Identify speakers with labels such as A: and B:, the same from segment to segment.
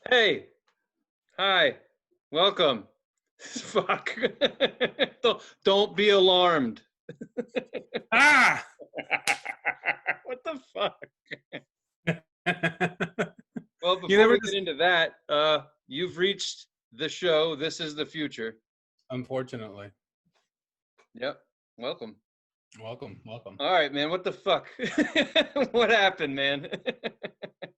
A: Hey, hi, welcome. Fuck. Don't be alarmed.
B: Ah!
A: What the fuck? Well,
B: You
A: before
B: never
A: we get
B: just.
A: into that, you've reached the show. This is the future.
B: Unfortunately.
A: Yep. Welcome.
B: Welcome.
A: All right, man. What the fuck? What happened, man?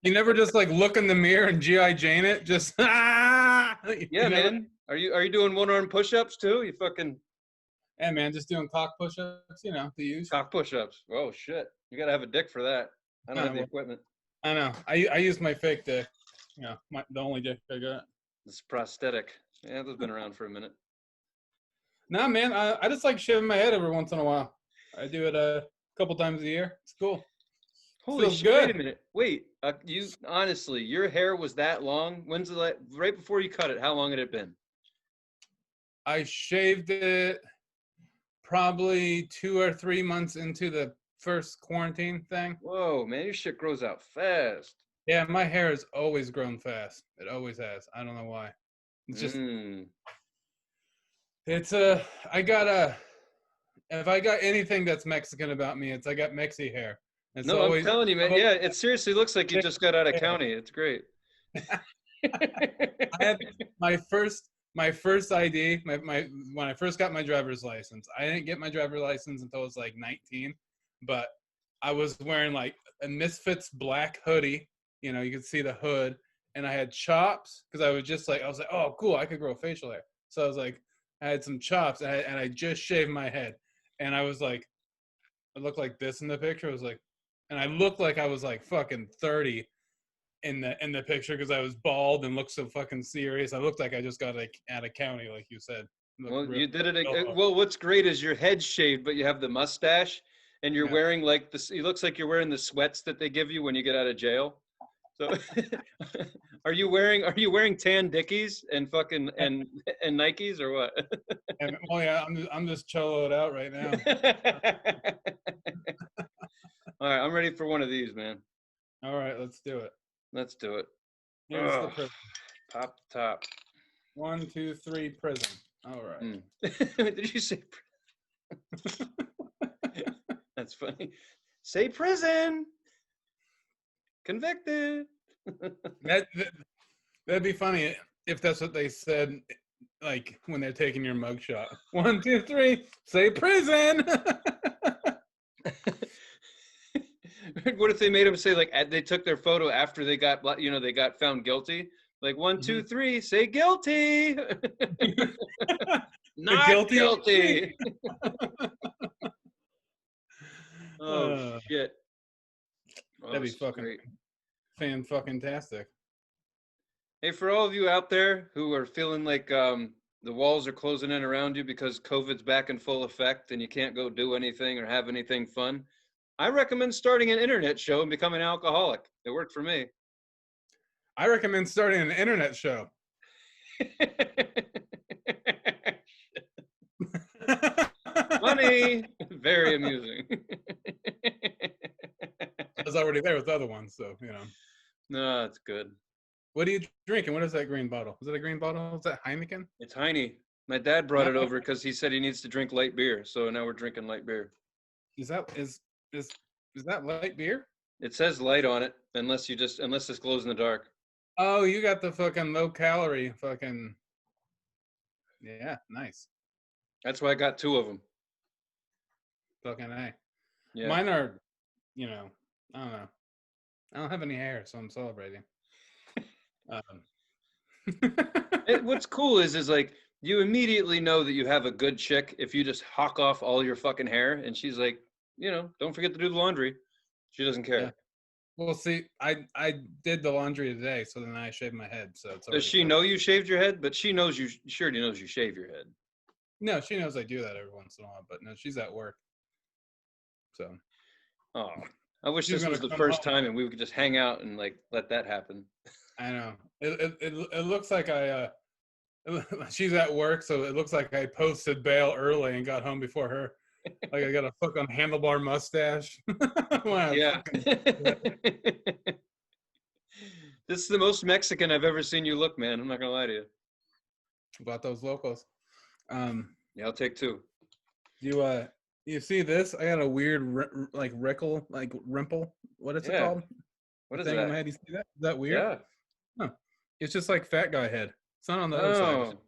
B: You never just like look in the mirror and GI Jane it. Just
A: Yeah,
B: you never.
A: man. Are you doing one-arm push-ups too? You fucking
B: Hey man, just doing cock push-ups. You know the use.
A: cock push-ups. Oh shit. You gotta have a dick for that. I don't have the
B: Well,
A: equipment.
B: I know. I use my fake dick. You know, the only dick I got.
A: It's prosthetic. Yeah, those been around for a minute.
B: Nah, man. I just like shaving my head every once in a while. I do it a couple times a year. It's cool.
A: Holy
B: Feels
A: shit! Wait a
B: good.
A: minute. Wait. You honestly, your hair was that long? When's the right before you cut it? How long had it been?
B: I shaved it probably 2 or 3 months into the first quarantine thing.
A: Whoa, man, your shit grows out fast.
B: Yeah, my hair has always grown fast. It always has. I don't know why. It's just
A: Mm.
B: it's I got if I got anything that's Mexican about me, it's I got Mexi hair. It's
A: No, I'm
B: always
A: telling you, man.
B: I've always
A: Yeah, it seriously looks like you
B: had
A: just got out of
B: hair.
A: county. It's great.
B: I had my first ID, my when I first got my driver's license. I didn't get my driver's license until I was like 19, but I was wearing like a Misfits black hoodie. You know, you could see the hood, and I had chops because I was like, oh, cool, I could grow facial hair. So I was like, I had some chops, and I just shaved my head, and I was like, I looked like this in the picture. I was like, and I looked like I was like fucking 30 in the picture because I was bald and looked so fucking serious. I looked like I just got out of county, like you said. Looked
A: Well,
B: real.
A: you did it.
B: real
A: Well, what's great is your head's shaved, but you have the mustache, and you're
B: yeah.
A: wearing like this. It looks like you're wearing the sweats that they give you when you get out of jail. So, are you wearing tan Dickies and fucking and Nikes or what?
B: And well, yeah, I'm just choloed out right now.
A: All right, I'm ready for one of these, man.
B: All right, let's do it.
A: Let's do it.
B: Here's the
A: Ugh,
B: prison.
A: pop the top.
B: 1, 2, 3, prison. All right.
A: Mm. Did you say? That's funny. Say prison. Convicted.
B: That that'd be funny if that's what they said, like when they're taking your mugshot. 1, 2, 3, say prison.
A: What if they made them say like they took their photo after they got they got found guilty? Like 1, 2,
B: Mhm.
A: 3, say guilty.
B: The
A: Not
B: guilty of
A: guilty. Oh
B: uh,
A: shit. Oh,
B: that'd be
A: this is
B: fucking
A: great.
B: fan-fucking-tastic.
A: Hey, for all of you out there who are feeling like the walls are closing in around you because COVID's back in full effect and you can't go do anything or have anything fun, I recommend starting an internet show and becoming an alcoholic. It worked for me.
B: I recommend starting an internet show.
A: Funny, very amusing.
B: I was already there with the other ones, so you know.
A: No, it's good.
B: What are you drinking? What is that green bottle? Is it a green bottle? Is that Heineken?
A: It's Heine. My dad brought it
B: No.
A: over because he said he needs to drink light beer. So now we're drinking light beer.
B: Is that light beer?
A: It says light on it, unless this glows in the dark.
B: Oh, you got the fucking low calorie fucking. Yeah, nice.
A: That's why I got 2 of them.
B: Fucking A.
A: Yeah.
B: Mine are, you know, I don't know. I don't have any hair, so I'm celebrating.
A: What's cool is like you immediately know that you have a good chick if you just hawk off all your fucking hair, and she's like, don't forget to do the laundry. She doesn't care.
B: Yeah. Well, see, I did the laundry today, so then I shaved my head. So it's
A: Does she know you shaved your head? But she knows you. She already knows you shave your head.
B: No, she knows I do that every once in a while, but no, she's at work. So.
A: Oh, I wish
B: She's
A: this was the first time and we could just hang out and like let that happen.
B: I know. It looks like she's at work, so it looks like I posted bail early and got home before her. Like I got a fucking handlebar mustache.
A: Yeah. This is the most Mexican I've ever seen you look, man. I'm not gonna lie to you.
B: About those locals.
A: Yeah, I'll take two.
B: You see this? I got a weird like wrinkle, like rimple. What is it
A: Yeah.
B: called? The
A: What is
B: thing on my
A: that?
B: head. You see that? Is that weird?
A: Yeah.
B: Huh. It's just like fat guy head. It's not on the other side.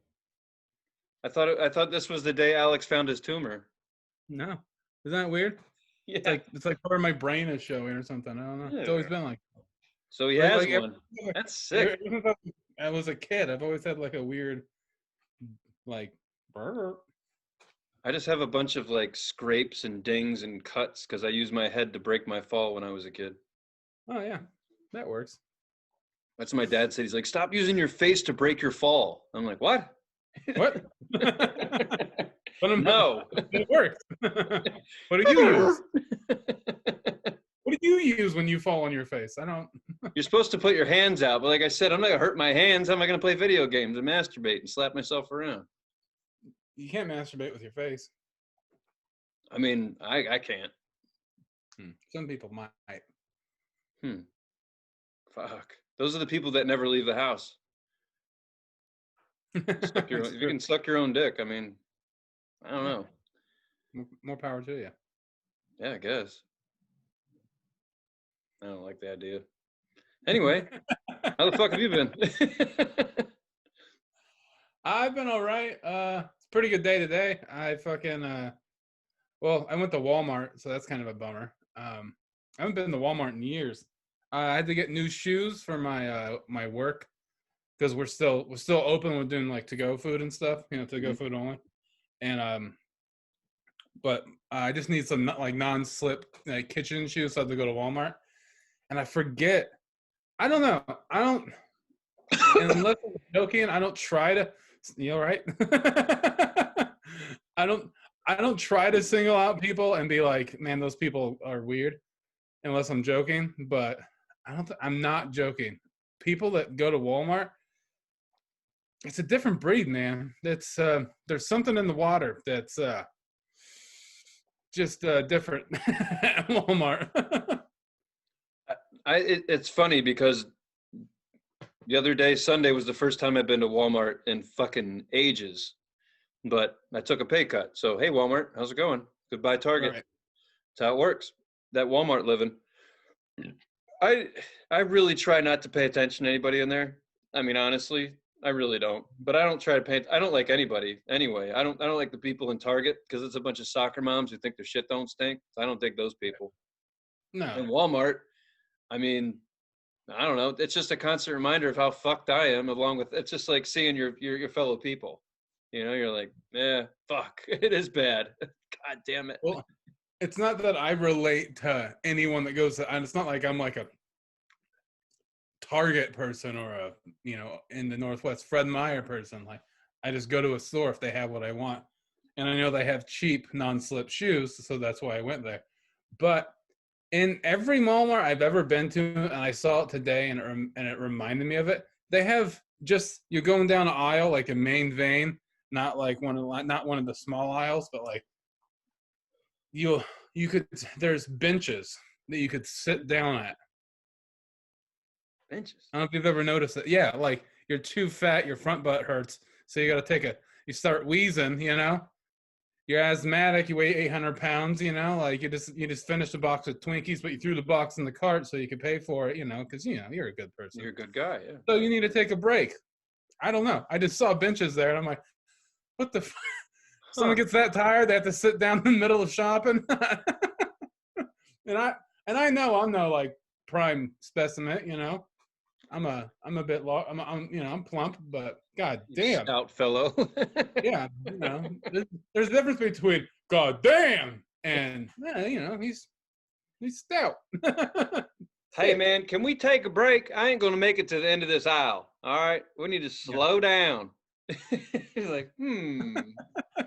A: Oh, I thought this was the day Alex found his tumor.
B: No. Isn't that weird?
A: Yeah.
B: It's like part of my brain is showing or something. I don't know. It's always
A: Yeah.
B: been like
A: So he has
B: like
A: one. That's sick.
B: ever since I was a kid, I've always had like a weird like burr.
A: I just have a bunch of like scrapes and dings and cuts because I used my head to break my fall when I was a kid.
B: Oh yeah, that works.
A: That's what my dad said. He's like, stop using your face to break your fall. I'm like, what?
B: What? But
A: No.
B: it works. What do you use? What do you use when you fall on your face? I don't.
A: You're supposed to put your hands out, but like I said, I'm not gonna hurt my hands. How am I gonna play video games and masturbate and slap myself around?
B: You can't masturbate with your face.
A: I mean, I can't.
B: Some people might.
A: Fuck. Those are the people that never leave the house. Suck your own, you can suck your own dick. I mean, I don't know.
B: More power to you.
A: Yeah, I guess. I don't like the idea. Anyway, how the fuck have you been?
B: I've been all right. It's a pretty good day today. I fucking well, I went to Walmart, so that's kind of a bummer. I haven't been to Walmart in years. I had to get new shoes for my my work because we're still open. We're doing like to go food and stuff, to go food only. And but I just need some like non-slip like kitchen shoes, so I have to go to Walmart. And I forget. I don't know. I don't. And unless I'm joking, I don't try to. Right? I don't try to single out people and be like, man, those people are weird, unless I'm joking. But I'm not joking. People that go to Walmart, it's a different breed, man. It's there's something in the water that's just different at Walmart.
A: It's funny because the other day, Sunday, was the first time I've been to Walmart in fucking ages. But I took a pay cut. So, hey, Walmart, how's it going? Goodbye, Target.
B: Right.
A: That's how it works. That Walmart living. I really try not to pay attention to anybody in there. I mean, honestly, I really don't. But I don't try to pay. I don't like anybody anyway. I don't like the people in Target because it's a bunch of soccer moms who think their shit don't stink. I don't think those people.
B: No.
A: In Walmart, I mean, I don't know. It's just a constant reminder of how fucked I am. Along with it's just like seeing your fellow people. You're like, yeah, fuck, it is bad. God damn it.
B: Well, it's not that I relate to anyone that goes to, and it's not like I'm like a Target person or a, in the Northwest Fred Meyer person. Like, I just go to a store if they have what I want. And I know they have cheap non-slip shoes, so that's why I went there. But in every Walmart I've ever been to, and I saw it today, and it reminded me of it, they have just, you're going down an aisle like a main vein, not like not one of the small aisles, but like you could, there's benches that you could sit down at.
A: Benches.
B: I don't know if you've ever noticed it. Yeah, like you're too fat, your front butt hurts, so you got to you start wheezing. You're asthmatic, you weigh 800 pounds. Like you just finished a box of Twinkies, but you threw the box in the cart so you could pay for it. Because you're a good person.
A: You're a good guy, yeah.
B: So you need to take a break. I don't know. I just saw benches there, and I'm like, what the? Someone gets that tired, they have to sit down in the middle of shopping. and I know I'm no like prime specimen. I'm a bit low. I'm plump, but god damn,
A: stout fellow.
B: yeah, there's a difference between god damn and he's stout.
A: Hey man, can we take a break? I ain't gonna make it to the end of this aisle. All right, we need to slow down. He's like,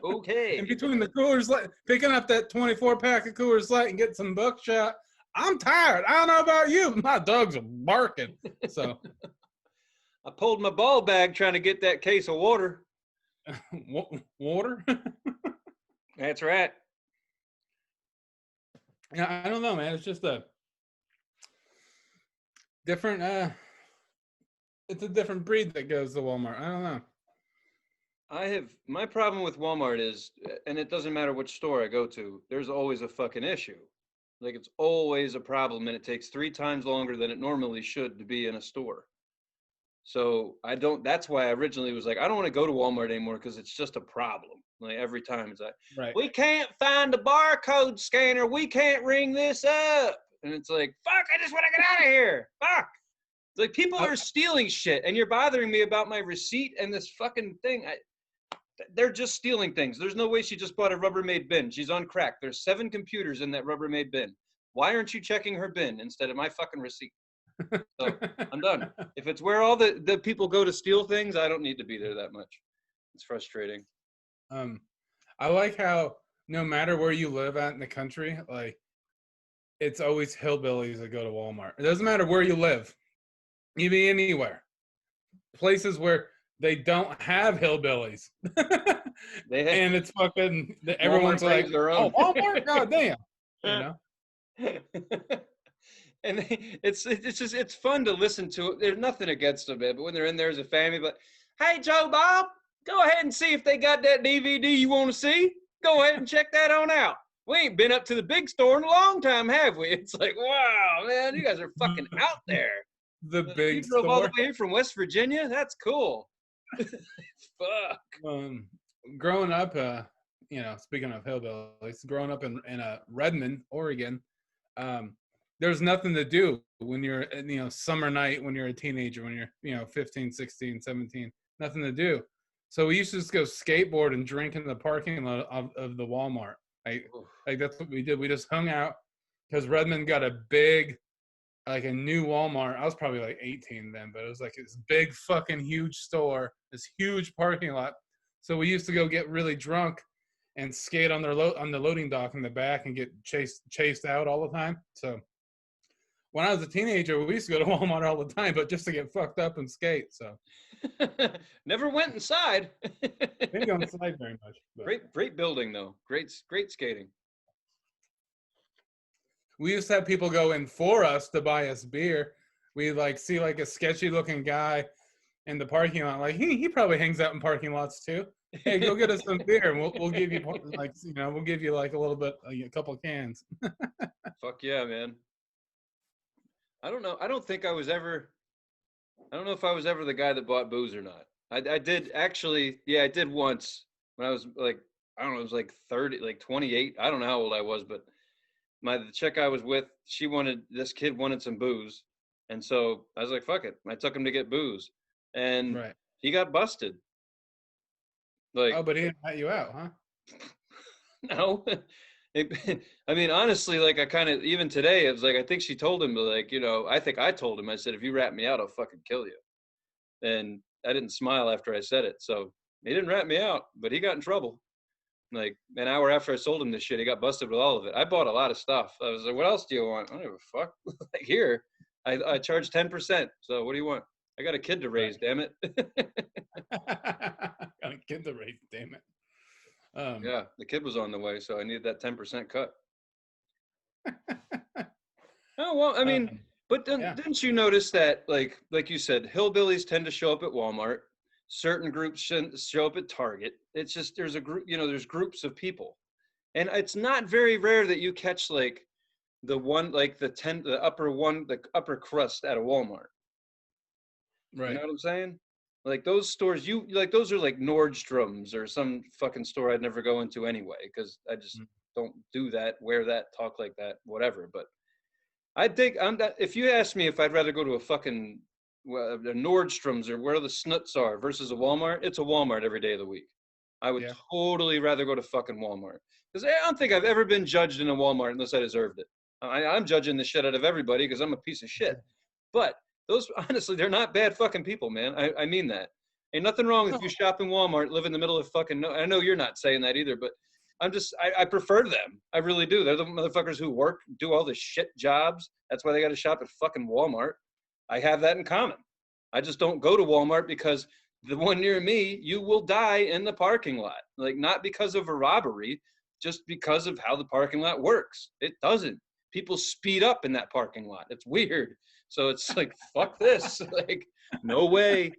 A: okay.
B: In between the Coors Light, picking up that 24 pack of Coors Light and getting some buckshot. I'm tired. I don't know about you. My dogs are barking. So
A: I pulled my ball bag trying to get that case of water.
B: Water?
A: That's right.
B: Yeah, I don't know, man. It's just a different it's a different breed that goes to Walmart. I don't know.
A: My problem with Walmart is, and it doesn't matter which store I go to, there's always a fucking issue. Like it's always a problem, and it takes 3 times longer than it normally should to be in a store. So I don't. That's why I originally was like, I don't want to go to Walmart anymore because it's just a problem. Like every time it's like,
B: Right.
A: we can't find the barcode scanner. We can't ring this up, and it's like, fuck! I just want to get out of here. Fuck! It's like people
B: I,
A: are stealing shit, and you're bothering me about my receipt and this fucking thing. They're just stealing things. There's no way she just bought a Rubbermaid bin. She's on crack. There's 7 computers in that Rubbermaid bin. Why aren't you checking her bin instead of my fucking receipt? So I'm done. If it's where all the people go to steal things, I don't need to be there that much. It's frustrating.
B: um, I like how no matter where you live at in the country, like it's always hillbillies that go to Walmart. It doesn't matter where you live, you be anywhere. Places where they don't have hillbillies,
A: They
B: and it's fucking
A: Walmart
B: everyone's like,
A: brings their
B: "Oh,
A: own.
B: Walmart, god damn," you know.
A: And it's fun to listen to. There's nothing against them, but when they're in there as a family, but hey, Joe Bob, go ahead and see if they got that DVD you want to see. Go ahead and check that on out. We ain't been up to the big store in a long time, have we? It's like, wow, man, you guys are fucking out there.
B: The
A: You
B: big
A: drove all the
B: store.
A: way here from West Virginia? That's cool. Fuck.
B: Um, growing up, speaking of hillbillies, growing up in Redmond, Oregon, there's nothing to do when you're, summer night when you're a teenager, when you're, 15, 16, 17, nothing to do. So we used to just go skateboard and drink in the parking lot of the Walmart. Like that's what we did. We just hung out because Redmond got a big, like a new Walmart. I was probably like 18 then, but it was like this big fucking huge store, this huge parking lot. So we used to go get really drunk and skate on on the loading dock in the back and get chased out all the time. So when I was a teenager, we used to go to Walmart all the time, but just to get fucked up and skate. So
A: Never went inside.
B: didn't go inside very much. But
A: Great building though. Great skating.
B: we used to have people go in for us to buy us beer. We like see like a sketchy looking guy in the parking lot. Like he probably hangs out in parking lots too. Hey, go get us some beer, and we'll give you like we'll give you like a little bit, a couple cans.
A: Fuck yeah, man. I don't know. I don't think I was ever. I don't know if I was ever the guy that bought booze or not. I did actually. Yeah, I did once when I was like, I don't know, it was like 30, like 28. I don't know how old I was, but the chick I was with, this kid wanted some booze, and so I was like, fuck it. I took him to get booze, and
B: Right.
A: he got busted. Like,
B: Oh, but he didn't let you out, huh?
A: no. I mean, honestly, like I kind of, even today, it was like, I think she told him, but like, I think I told him, I said, if you rat me out, I'll fucking kill you. And I didn't smile after I said it. So he didn't rat me out, but he got in trouble. Like an hour after I sold him this shit, he got busted with all of it. I bought a lot of stuff. I was like, what else do you want? I don't give a fuck. Like here, I charge 10%. So what do you want? I got a kid to raise, damn it.
B: Got a kid to raise, damn it.
A: Yeah, the kid was on the way, so I needed that 10% cut. Oh, well, I mean, but
B: Yeah.
A: didn't you notice that, like you said, hillbillies tend to show up at Walmart. Certain groups show up at Target. It's just there's a group, there's groups of people, and it's not very rare that you catch like the upper crust at a Walmart.
B: Right.
A: You know what I'm saying? Like those stores, those are like Nordstrom's or some fucking store I'd never go into anyway because I just don't do that, wear that, talk like that, whatever. But I think if you ask me if I'd rather go to a fucking a Nordstrom's or where the snuts are versus a Walmart, it's a Walmart every day of the week. I would totally rather go to fucking Walmart because I don't think I've ever been judged in a Walmart unless I deserved it. I'm judging the shit out of everybody because I'm a piece of shit. But those, honestly, they're not bad fucking people, man. I mean that. Ain't nothing wrong if you shop in Walmart, live in the middle of fucking. I know you're not saying that either, but I prefer them. I really do. They're the motherfuckers who work, do all the shit jobs. That's why they got to shop at fucking Walmart. I have that in common. I just don't go to Walmart because the one near me, you will die in the parking lot. Like, not because of a robbery, just because of how the parking lot works. It doesn't. People speed up in that parking lot. It's weird. So it's like, fuck this. Like, no way.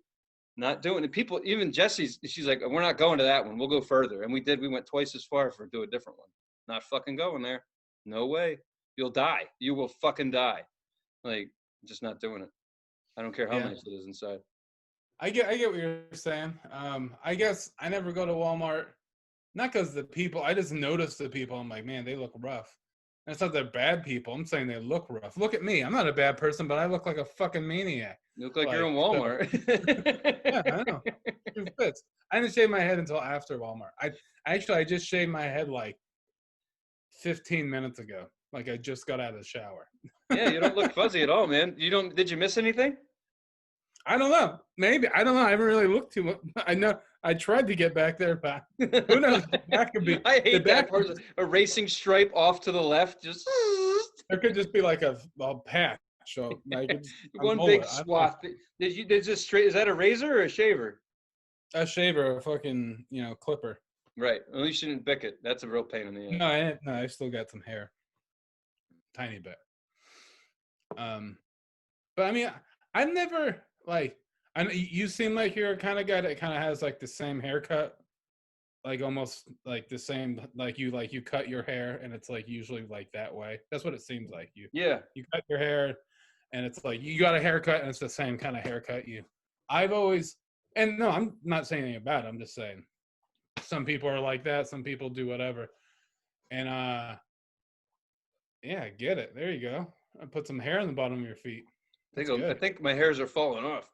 A: Not doing it. People, even she's like, we're not going to that one. We'll go further. And we did. We went twice as far for do a different one. Not fucking going there. No way. You'll die. You will fucking die. Like, just not doing it. I don't care how
B: Yeah.
A: nice it is inside.
B: I get what you're saying. I guess I never go to Walmart, not because the people. I just notice the people. I'm like, man, they look rough. And it's not they're bad people. I'm saying they look rough. Look at me. I'm not a bad person, but I look like a fucking maniac.
A: You look like you're
B: Like,
A: in
B: so-
A: Walmart.
B: yeah, I know. It fits. I didn't shave my head until after Walmart. I just shaved my head like 15 minutes ago. Like I just got out of the shower.
A: Yeah, you don't look fuzzy at all, man. Did you miss anything?
B: I don't know. Maybe I don't know. I haven't really looked too much. I know I tried to get back there, but who knows? That could be.
A: I hate that
B: back,
A: part. A racing stripe off to the left, just
B: there could just be like a patch. So like
A: one big swath. Did this straight? Is that a razor or a shaver?
B: a shaver, a fucking clipper.
A: Right. At least you didn't bick it. That's a real pain in the ass.
B: No, I still got some hair, tiny bit. But I mean, I've never like. I know you seem like you're a kind of guy that kind of has like the same haircut, like almost like the same. Like you cut your hair, and it's like usually like that way. That's what it seems like.
A: Yeah.
B: You cut your hair, and it's like you got a haircut, and it's the same kind of haircut. I've always, and no, I'm not saying anything about it. I'm just saying some people are like that. Some people do whatever, and yeah, get it. There you go. I put some hair on the bottom of your feet.
A: I think my hairs are falling off.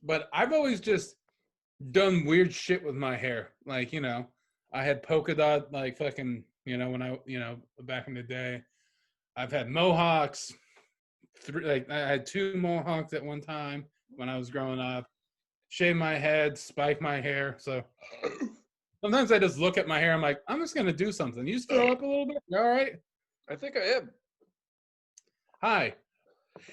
B: But I've always just done weird shit with my hair. Like, I had polka dot, like fucking, when I, back in the day. I've had mohawks. I had 2 mohawks at one time when I was growing up. Shave my head, spike my hair. So sometimes I just look at my hair. I'm like, I'm just gonna do something. You just throw up a little bit. You all right?
A: I think I am.
B: Hi.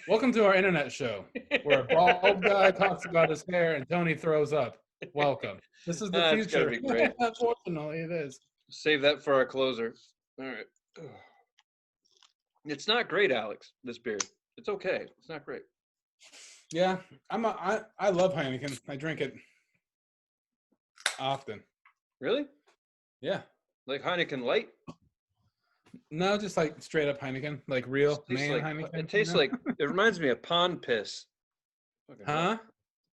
B: Welcome to our internet show, where a bald guy talks about his hair and Tony throws up. Welcome. This is the
A: It's gotta
B: future.
A: be great.
B: Unfortunately, it is.
A: Save that for our closer. All right. It's not great, Alex. This beer. It's okay. It's not great.
B: Yeah, I love Heineken. I drink it often.
A: Really?
B: Yeah.
A: Like Heineken Light?
B: No, just like straight up Heineken, like real man Heineken.
A: It tastes like, it reminds me of pond piss.
B: Huh?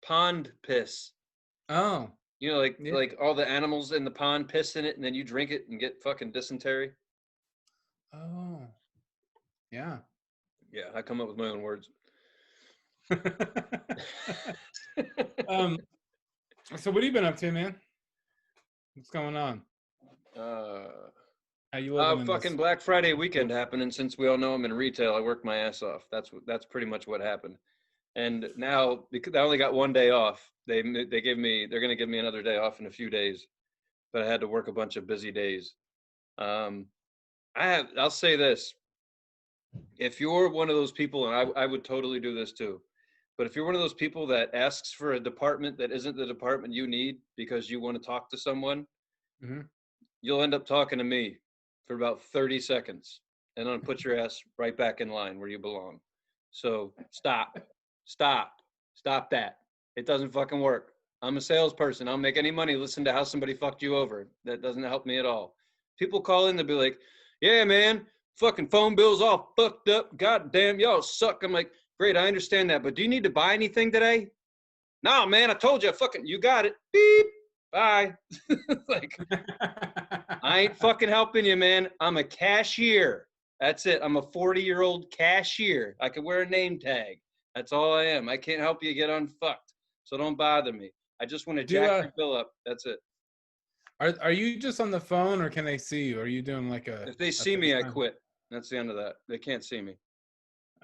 A: Pond piss.
B: Oh.
A: Like all the animals in the pond piss in it, and then you drink it and get fucking dysentery.
B: Oh. Yeah.
A: Yeah, I come up with my own words.
B: So what have you been up to, man? What's going on? How you living?
A: Fucking Black Friday weekend happened, and since we all know I'm in retail, I work my ass off. That's pretty much what happened. And now, because I only got 1 day off, they're gonna give me another day off in a few days, but I had to work a bunch of busy days. I'll say this: if you're one of those people, and I would totally do this too, but if you're one of those people that asks for a department that isn't the department you need because you want to talk to someone, you'll end up talking to me for about 30 seconds, and I'll put your ass right back in line where you belong. So stop that. It doesn't fucking work. I'm a salesperson. I'll make any money listen to how somebody fucked you over. That doesn't help me at all. People call in, they'll be like, yeah, man, fucking phone bill's all fucked up. God damn, y'all suck. I'm like, great, I understand that, but do you need to buy anything today? No, man, I told you, you got it. Beep, bye. Like, I ain't fucking helping you, man. I'm a cashier. That's it. I'm a 40-year-old cashier. I can wear a name tag. That's all I am. I can't help you get unfucked. So don't bother me. I just want to jack your bill up. That's it.
B: Are you just on the phone, or can they see you? Are you doing like a?
A: If they see me, I quit. That's the end of that. They can't see me.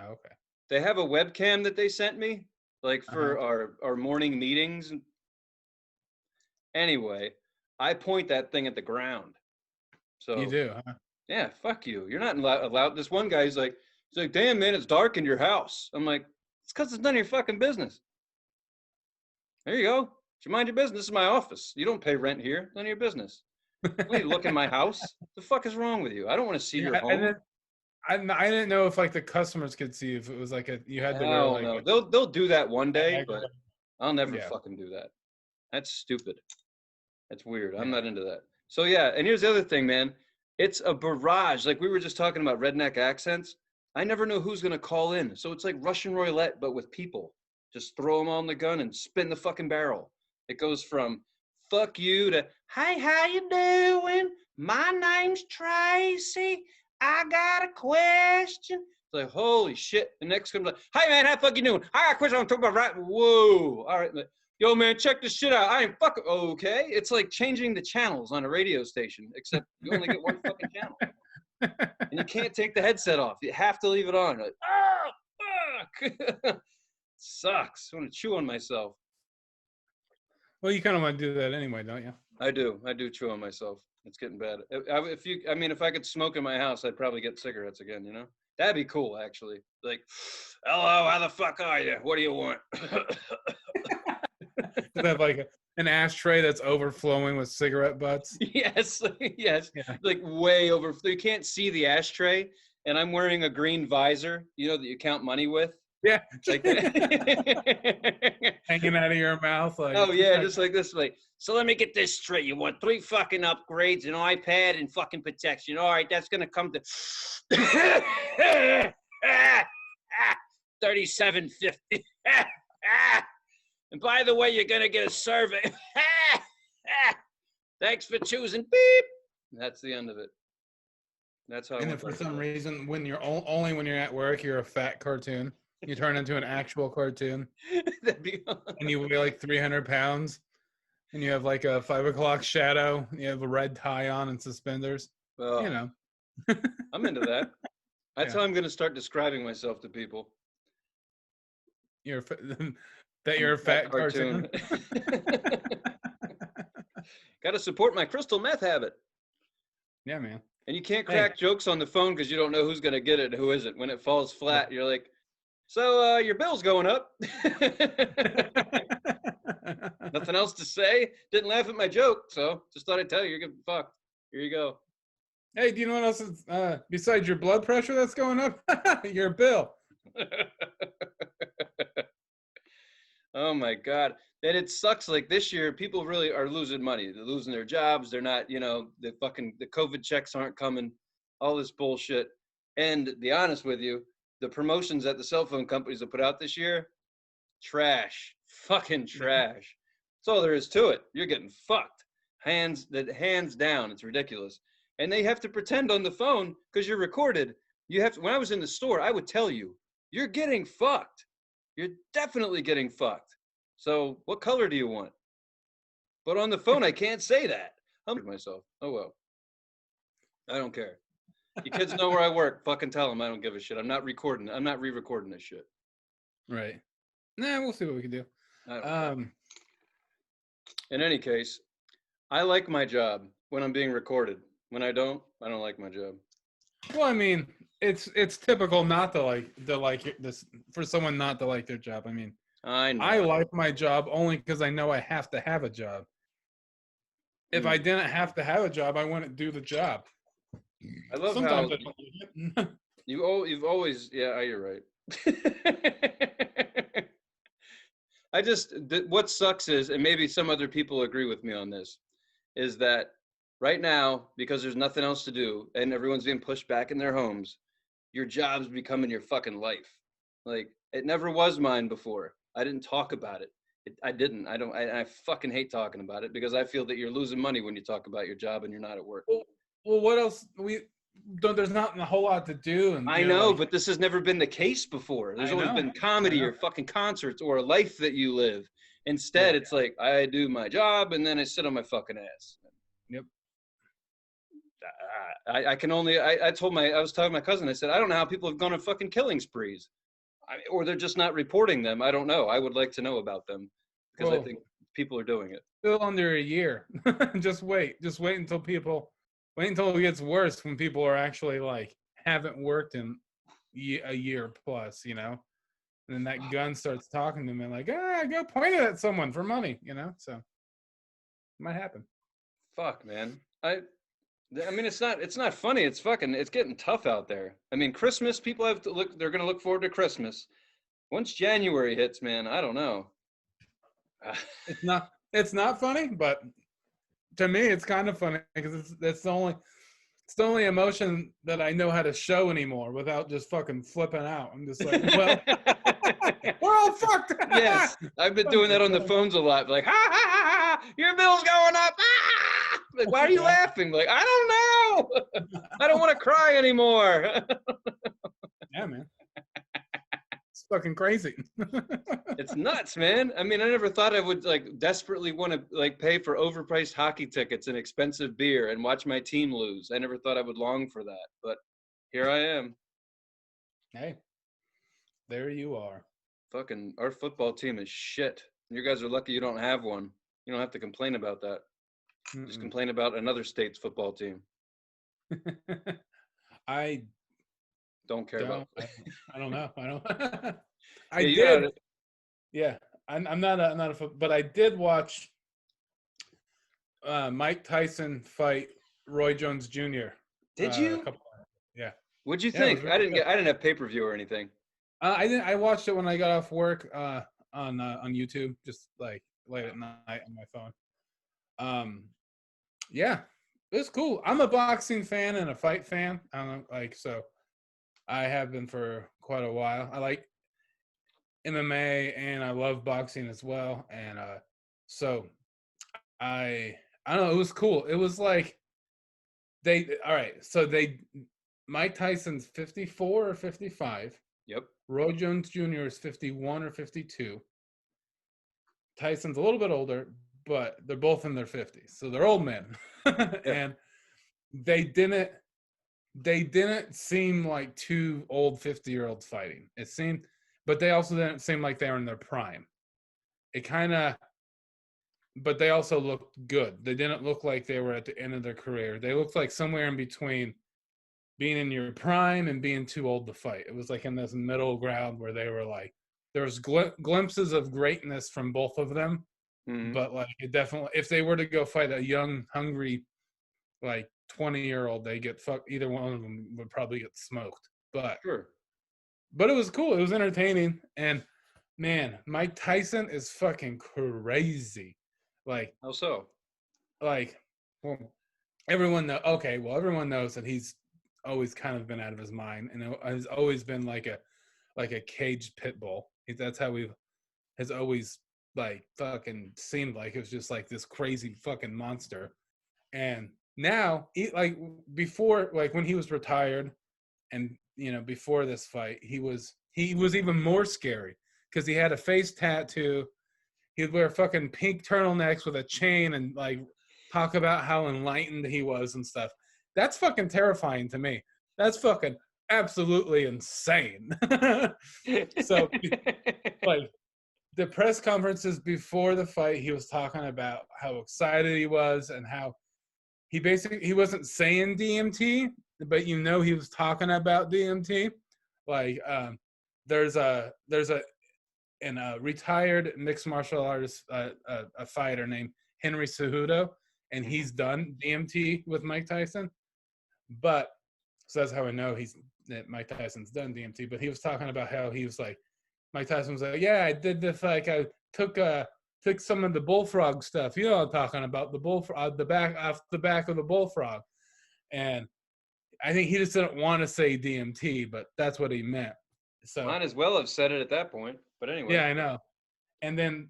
B: Oh, okay.
A: They have a webcam that they sent me, like for our morning meetings. Anyway, I point that thing at the ground. So
B: you do, huh?
A: Yeah, fuck you. You're not allowed. This one guy, he's like, damn, man, it's dark in your house. I'm like, it's because it's none of your fucking business. There you go. You mind your business. This is my office. You don't pay rent here. None of your business. Don't you look in my house. The fuck is wrong with you? I don't want to see your home.
B: I didn't know if like the customers could see if it was like you had to wear
A: Hell
B: like
A: no. They'll do that one day,
B: tag or
A: but I'll never
B: yeah,
A: fucking do that. That's stupid. That's weird. I'm
B: yeah.
A: not into that. So yeah, and here's the other thing, man. It's a barrage. Like we were just talking about redneck accents. I never know who's gonna call in. So it's like Russian roulette, but with people. Just throw them on the gun and spin the fucking barrel. It goes from fuck you to hey, how you doing? My name's Tracy. I got a question. It's like holy shit. The next comes like, hey man, how the fuck you doing? I got a question. I'm talking about right. Whoa. All right. Yo man, check this shit out. I ain't fucking okay. It's like changing the channels on a radio station, except you only get one fucking channel. And you can't take the headset off. You have to leave it on. Like, oh fuck. Sucks. I want to chew on myself.
B: Well, you kind of want to do that anyway, don't you?
A: I do. I do chew on myself. It's getting bad. If I could smoke in my house, I'd probably get cigarettes again. You know, that'd be cool. Actually, like, hello, how the fuck are you? What do you want?
B: They have like an ashtray that's overflowing with cigarette butts.
A: Yes, yes,
B: Yeah.
A: like way over. You can't see the ashtray, and I'm wearing a green visor. You know that you count money with.
B: Yeah.
A: Like that.
B: Hanging out of your mouth. Like,
A: Oh yeah, just like this. Like, so let me get this straight. You want 3 fucking upgrades, an iPad, and fucking protection. All right, that's gonna come to $37.50. And by the way, you're gonna get a survey. Thanks for choosing. Beep. That's the end of it. That's how.
B: and if for some reason, when you're only when you're at work, you're a fat cartoon. You turn into an actual cartoon,
A: That'd be
B: and you weigh like 300 pounds, and you have like a 5 o'clock shadow. You have a red tie on and suspenders.
A: well,
B: You know,
A: I'm into that. That's
B: Yeah.
A: how I'm gonna start describing myself to people.
B: you're that
A: I'm
B: you're a fat cartoon.
A: Got to support my crystal meth habit.
B: Yeah, man.
A: And you can't
B: Hey.
A: crack jokes on the phone because you don't know who's going to get it and who isn't. When it falls flat, you're like, so your bill's going up. Nothing else to say. Didn't laugh at my joke, so just thought I'd tell you you're getting fucked. Here you go.
B: Hey, do you know what else is besides your blood pressure that's going up? Your bill.
A: Oh my God. And it sucks. Like this year, people really are losing money. They're losing their jobs. They're not, the COVID checks aren't coming, all this bullshit. And to be honest with you, the promotions that the cell phone companies have put out this year, trash, fucking trash. That's all there is to it. You're getting fucked. Hands down. It's ridiculous. And they have to pretend on the phone because you're recorded. When I was in the store, I would tell you, you're getting fucked. You're definitely getting fucked. So what color do you want? But on the phone, I can't say that. I'm myself. Oh, well. I don't care. You kids know where I work. Fucking tell them I don't give a shit. I'm not recording. I'm not re-recording this shit.
B: Right. Nah, we'll see what we can do.
A: I don't care. In any case, I like my job when I'm being recorded. When I don't like my job.
B: Well, I mean, it's typical not to like this for someone not to like their job. I mean,
A: I know.
B: I like my job only because I know I have to have a job. If I didn't have to have a job, I wouldn't do the job.
A: I love
B: Sometimes
A: how
B: I don't like it.
A: you've always, yeah, you're right. What sucks is, and maybe some other people agree with me on this, is that right now, because there's nothing else to do and everyone's being pushed back in their homes, your job's becoming your fucking life. Like, it never was mine before. I didn't talk about it. I fucking hate talking about it because I feel that you're losing money when you talk about your job and you're not at work.
B: Well, what else? There's not a whole lot to do. And
A: I know, but this has never been the case before. There's always been comedy or fucking concerts or a life that you live. Instead, it's like I do my job and then I sit on my fucking ass.
B: Yep.
A: I can only. I was talking to my cousin. I said, I don't know how people have gone on fucking killing sprees, or they're just not reporting them. I don't know. I would like to know about them because I think people are doing it.
B: Still under a year. Just wait until it gets worse when people are actually like haven't worked in a year plus, and then that gun starts talking to me like, go point it at someone for money, so it might happen.
A: Fuck, man. I mean, it's not funny. It's getting tough out there. I mean, Christmas, people have to look, they're going to look forward to Christmas. Once January hits, man, I don't know.
B: It's not funny, but to me, it's kind of funny because it's the only emotion that I know how to show anymore without just fucking flipping out. I'm just like, well, we're all fucked.
A: Yes, I've been doing that on the phones a lot. Like, ha ha ha ha, your bill's going up. Ah! Like, why are you laughing? Like, I don't know. I don't want to cry anymore.
B: Yeah, man. It's fucking crazy.
A: It's nuts, man. I mean, I never thought I would like desperately want to like pay for overpriced hockey tickets and expensive beer and watch my team lose. I never thought I would long for that, but here I am.
B: Hey, there you are.
A: Fucking our football team is shit. You guys are lucky you don't have one. You don't have to complain about that. Just
B: Mm-mm.
A: complain about another state's football team.
B: I
A: Don't care about.
B: I don't know. I don't. I
A: Yeah, you
B: did.
A: got it.
B: Yeah, I'm not a but I did watch Mike Tyson fight Roy Jones Jr.
A: Did
B: A
A: you?
B: couple. Yeah,
A: What'd you
B: yeah, it was
A: think?
B: really good.
A: I didn't have pay per view or anything.
B: I didn't. I watched it when I got off work on YouTube, just like late at night on my phone. Yeah, it was cool. I'm a boxing fan and a fight fan. I don't know, like so. I have been for quite a while. I like MMA and I love boxing as well. And so I don't know. It was cool. It was like all right. So Mike Tyson's 54 or 55.
A: Yep.
B: Roy Jones Jr. is 51 or 52. Tyson's a little bit older, but they're both in their 50s, so they're old men.
A: Yeah.
B: And they didn't seem like two old 50-year-olds fighting. It seemed, but they also didn't seem like they were in their prime. It kind of, but they also looked good. They didn't look like they were at the end of their career. They looked like somewhere in between being in your prime and being too old to fight. It was like in this middle ground where they were like, there was glimpses of greatness from both of them,
A: Mm-hmm.
B: but like it definitely, if they were to go fight a young, hungry, like 20-year-old, they get fucked. Either one of them would probably get smoked.
A: Sure.
B: But it was cool. It was entertaining. And man, Mike Tyson is fucking crazy. Like,
A: How so?
B: like, well, everyone knows that he's always kind of been out of his mind, and has always been like a caged pit bull. That's how has always like fucking seemed like it was just like this crazy fucking monster. And now, like before, like when he was retired, and before this fight, he was even more scary because he had a face tattoo. He'd wear fucking pink turtlenecks with a chain and like talk about how enlightened he was and stuff. That's fucking terrifying to me. That's fucking absolutely insane. So like the press conferences before the fight, he was talking about how excited he was and how he wasn't saying DMT, but he was talking about DMT. Like there's a retired mixed martial artist, a fighter named Henry Cejudo, and he's done DMT with Mike Tyson. But so that's how I know that Mike Tyson's done DMT. But he was talking about how he was like, Mike Tyson was like, yeah, I did this, like I took some of the bullfrog stuff. You know what I'm talking about, the bullfrog, the back of the bullfrog. And I think he just didn't want to say DMT, but that's what he meant. So
A: Might as well have said it at that point. But anyway.
B: yeah, I know. And then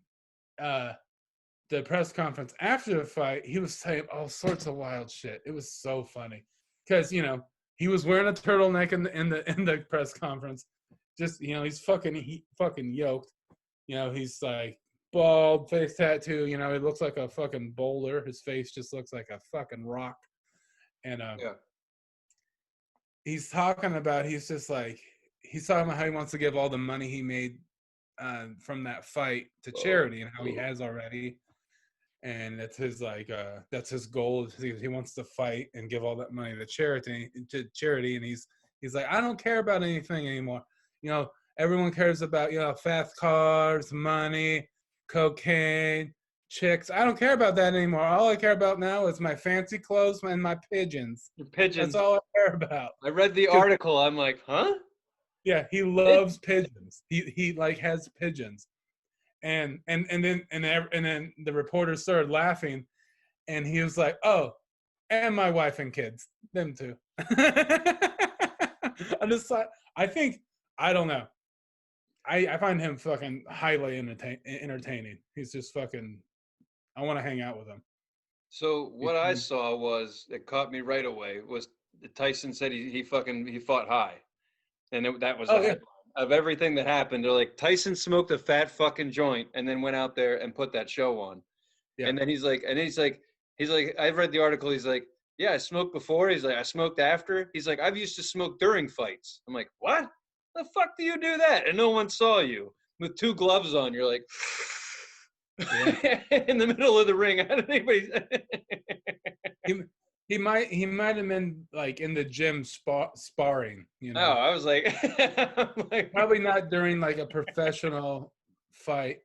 B: the press conference after the fight, he was saying all sorts of wild shit. It was so funny because he was wearing a turtleneck in the press conference. Just he's fucking yoked. He's like bald, face tattoo. He looks like a fucking boulder. His face just looks like a fucking rock. And
A: Yeah.
B: he's talking about how he wants to give all the money he made from that fight to charity, and how he has already. And it's that's his goal. He wants to fight and give all that money to charity. And he's like, I don't care about anything anymore. Everyone cares about fast cars, money, cocaine, chicks. I don't care about that anymore. All I care about now is my fancy clothes and my pigeons. That's
A: Pigeons.
B: all I care about.
A: I read the
B: 'Cause,
A: article. I'm like, huh?
B: yeah, he loves pigeons. He like has pigeons. And then the reporter started laughing, and he was like, "Oh, and my wife and kids, them too." I'm just like, I think, I don't know. I find him fucking highly entertaining. He's just fucking. I want to hang out with him.
A: So
B: He's
A: what I saw was that caught me right away was that Tyson said he fought high, and that was the
B: oh yeah,
A: headline of everything that happened. They're like, Tyson smoked a fat fucking joint and then went out there and put that show on.
B: yeah.
A: And then he's like, I've read the article. He's like, yeah, I smoked before. He's like, I smoked after. He's like, I've used to smoke during fights. I'm like, what? The fuck do you do that? And no one saw you with two gloves on. You're like,
B: Yeah.
A: in the middle of the ring. How did anybody?
B: He he might have been like in the gym sparring,
A: Oh, I was like, I'm like,
B: Probably not during like a professional fight,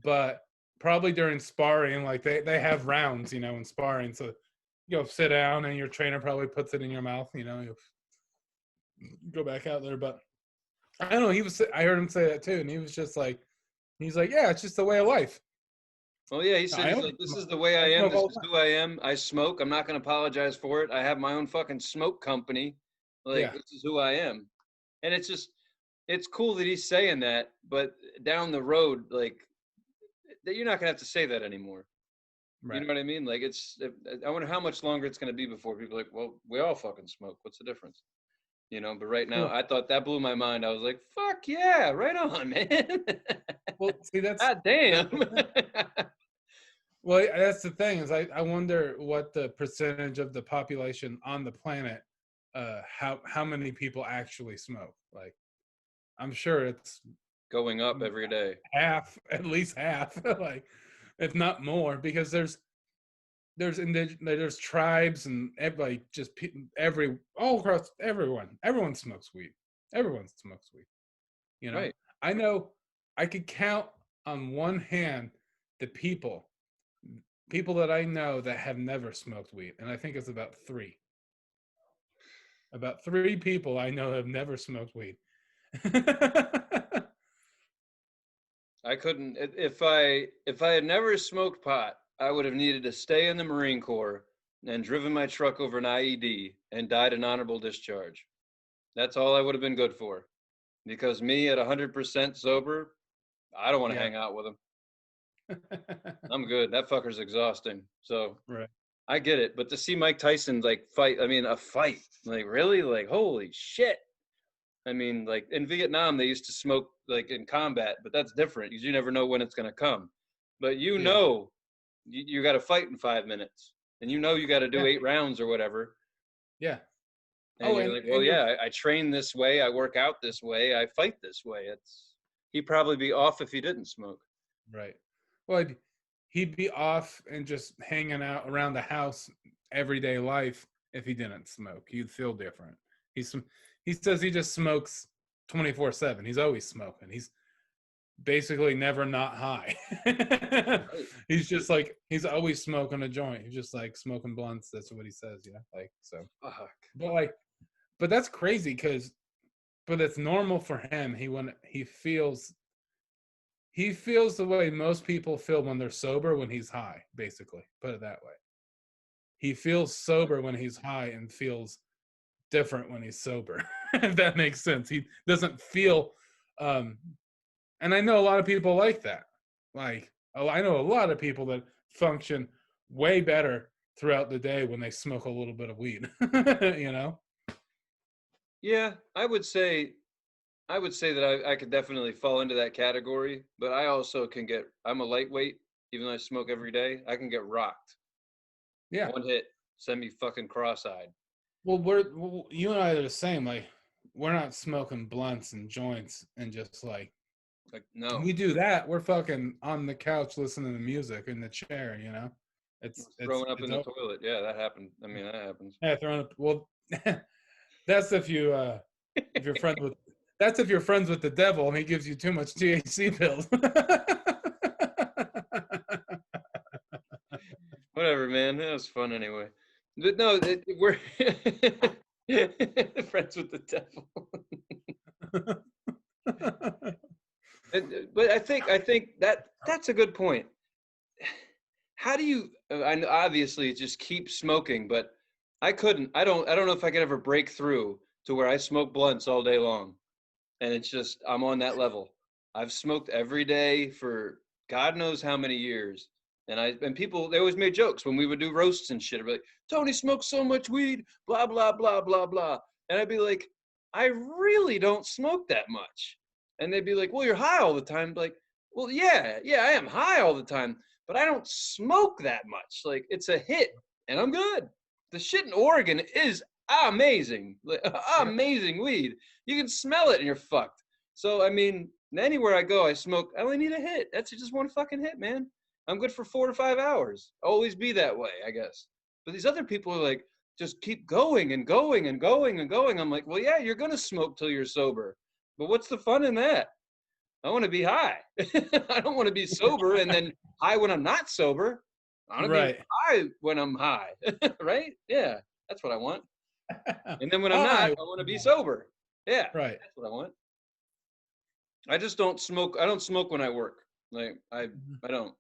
B: but probably during sparring. Like they have rounds, in sparring. So you go sit down, and your trainer probably puts it in your mouth. You go back out there. But I don't know. I heard him say that too, and he was just like, he's like, yeah, it's just the way of life.
A: well, yeah, he said,
B: I
A: he's
B: only
A: like, this
B: smoke,
A: is the way I
B: I
A: am.
B: smoke
A: This
B: all
A: is
B: the time.
A: who I am. I smoke. I'm not going to apologize for it. I have my own fucking smoke company. Like,
B: Yeah,
A: this is who I am. And it's cool that he's saying that, but down the road, like, that you're not going to have to say that anymore. You
B: right.
A: know what I mean? Like, I wonder how much longer it's going to be before people are like, well, we all fucking smoke. What's the difference? But right now,
B: Well,
A: I thought that blew my mind. I was like, fuck yeah, right on, man.
B: see, that's
A: God damn.
B: the thing. Well, that's the thing is I wonder what the percentage of the population on the planet, how many people actually smoke. Like I'm sure it's
A: Going up every day.
B: half, at least half, like if not more, because there's tribes and everybody just all across everyone smokes weed. Everyone smokes weed. You know,
A: Right.
B: I know I could count on one hand the people that I know that have never smoked weed, and I think it's about three. About three people I know have never smoked weed.
A: I couldn't if I had never smoked pot, I would have needed to stay in the Marine Corps and driven my truck over an IED and died an honorable discharge. That's all I would have been good for. Because me at 100% sober, I don't want to
B: Yeah.
A: hang out with him. I'm good. That fucker's exhausting. So
B: Right.
A: I get it. But to see Mike Tyson like fight, I mean, a fight, like really, like holy shit. I mean, like in Vietnam, they used to smoke like in combat, but that's different because you never know when it's going to come. But
B: Yeah.
A: you got to fight in 5 minutes, and you got to do
B: Yeah.
A: 8 rounds or whatever.
B: Yeah.
A: And
B: Oh,
A: you're
B: and
A: like, well,
B: and you're
A: yeah, I train this way, I work out this way, I fight this way. He'd probably be off if he didn't smoke.
B: right. Well, he'd be off and just hanging out around the house everyday life if he didn't smoke. He'd feel different. He says he just smokes 24/7. He's always smoking. He's basically never not high.
A: Right.
B: He's just like he's always smoking a joint. He's just like smoking blunts. That's what he says, like so.
A: Fuck.
B: But that's crazy but it's normal for him. He feels the way most people feel when they're sober when he's high. Basically, put it that way. He feels sober when he's high and feels different when he's sober. If that makes sense. He doesn't feel um and I know a lot of people like that. Like, I know a lot of people that function way better throughout the day when they smoke a little bit of weed. you know?
A: Yeah, I would say that I could definitely fall into that category, but I also I'm a lightweight, even though I smoke every day. I can get rocked.
B: Yeah.
A: One hit, send me fucking cross-eyed.
B: You and I are the same. Like, we're not smoking blunts and joints and just like,
A: Like,
B: when
A: no.
B: we do that, we're fucking on the couch listening to music in the chair.
A: Throwing up in
B: It's
A: the
B: over.
A: toilet. Yeah, that happened. I mean, that happens.
B: Yeah, throwing up. Well, that's if you're friends with that's if you're friends with the devil and he gives you too much THC pills.
A: Whatever, man. That was fun anyway. But no, we're friends with the devil. But I think that's a good point. How do you? I know obviously just keep smoking, but I couldn't. I don't know if I could ever break through to where I smoke blunts all day long, and it's just I'm on that level. I've smoked every day for God knows how many years, and people they always made jokes when we would do roasts and shit. They'd be like, Tony smokes so much weed, blah blah blah blah blah, and I'd be like, I really don't smoke that much, and they'd be like, well, you're high all the time. Like, well, yeah, I am high all the time, but I don't smoke that much. Like, it's a hit, and I'm good. The shit in Oregon is amazing, like,
B: Yeah.
A: amazing weed. You can smell it and you're fucked. So I mean, anywhere I go, I smoke. I only need a hit. That's just one fucking hit, man. I'm good for 4 to 5 hours. Always be that way, I guess. But these other people are like, just keep going and going and going and going. I'm like, well, yeah, you're gonna smoke till you're sober. But what's the fun in that? I want to be high. I don't want to be sober and then high when I'm not sober. I want to be
B: Right.
A: high when I'm high, right? Yeah, that's what I want. And then when I'm not,
B: Hi.
A: I want to be sober. Yeah,
B: Right.
A: that's what I want. I just don't smoke. I don't smoke when I work. Like I don't.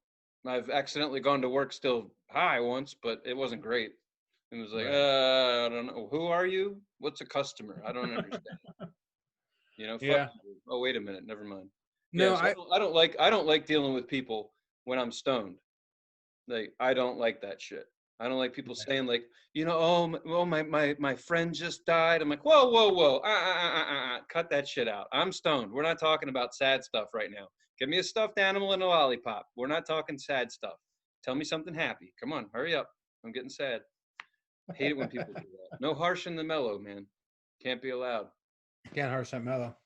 A: I've accidentally gone to work still high once, but it wasn't great. It was like,
B: Right.
A: I don't know. Who are you? What's a customer? I don't understand. Fuck
B: Yeah.
A: you. Oh, wait a minute. Never mind. Yeah,
B: No,
A: so I don't like dealing with people when I'm stoned. Like I don't like that shit. I don't like people saying like, my friend just died. I'm like, whoa, cut that shit out. I'm stoned. We're not talking about sad stuff right now. Give me a stuffed animal and a lollipop. We're not talking sad stuff. Tell me something happy. Come on, hurry up. I'm getting sad. Hate it when people do that. No harsh in the mellow, man. Can't be allowed.
B: can't harsh that mellow.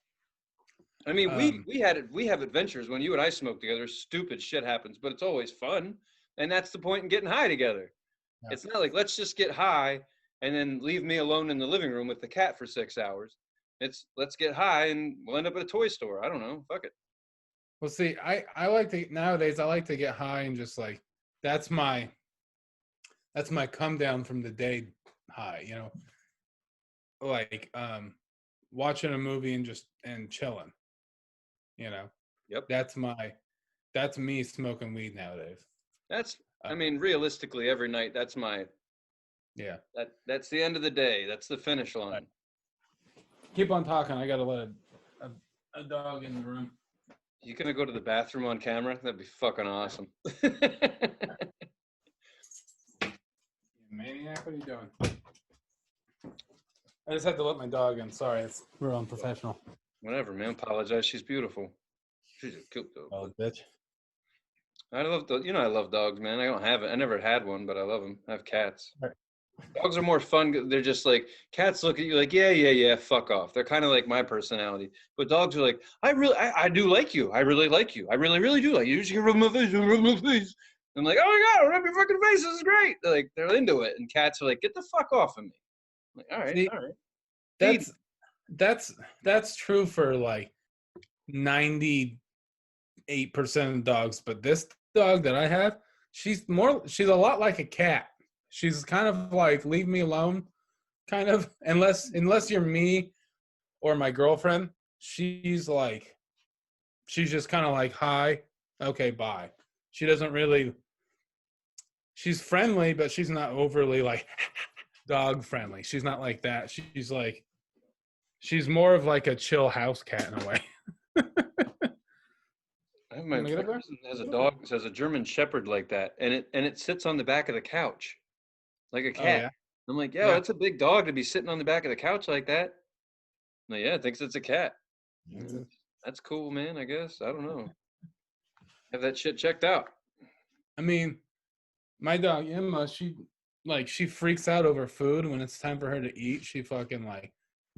A: I mean, we
B: Um,
A: we have adventures when you and I smoke together. Stupid shit happens, but it's always fun, and that's the point in getting high together.
B: yeah.
A: It's not like let's just get high and then leave me alone in the living room with the cat for 6 hours. It's let's get high and we'll end up at a toy store. I don't know. Fuck it.
B: Well, see, I like to nowadays. I like to get high and just like that's my that's my come down from the day high. Like watching a movie and just and chilling. You know,
A: Yep.
B: that's my that's me smoking weed nowadays.
A: That's.
B: Uh,
A: I mean, realistically, every night. That's my.
B: yeah.
A: That's the end of the day. That's the finish
B: Right.
A: line.
B: Keep on talking. I gotta let a dog in the room.
A: You gonna go to the bathroom on camera? That'd be fucking awesome.
B: Maniac, what are you doing? I just had to let my dog in. Sorry, it's real unprofessional.
A: Whatever, man. Apologize. She's beautiful. She's a cute dog.
B: Oh, bitch.
A: I love I love dogs, man. I don't have it. I never had one, but I love them. I have cats.
B: Right.
A: Dogs are more fun. They're just like cats look at you like, yeah, fuck off. They're kind of like my personality. But dogs are like, I do like you. I really like you. I really, really do like you. You just rub my face, rub my face. I'm like, oh my God, rub your fucking face. This is great. They're into it. And cats are like, get the fuck off of me. I'm like, all right,
B: See,
A: all right. Feed.
B: that's that's true for like 98% of dogs, but this dog that I have, she's a lot like a cat. She's kind of like leave me alone, kind of unless you're me or my girlfriend. She's just kind of like hi, okay, bye. She doesn't really. She's friendly, but she's not overly like dog friendly. She's not like that. She's more of like a chill house cat in a way.
A: I have
B: You
A: my
B: wanna get up there?
A: cousin has a dog, has a German Shepherd like that, and it sits on the back of the couch like a
B: Oh
A: cat.
B: yeah,
A: I'm like, yo,
B: yeah.
A: that's a big dog to be sitting on the back of the couch like that. I'm like, yeah, it thinks it's a cat. That's cool, man. I guess I don't know. Have that shit checked out.
B: I mean, my dog Emma, she freaks out over food when it's time for her to eat. She fucking like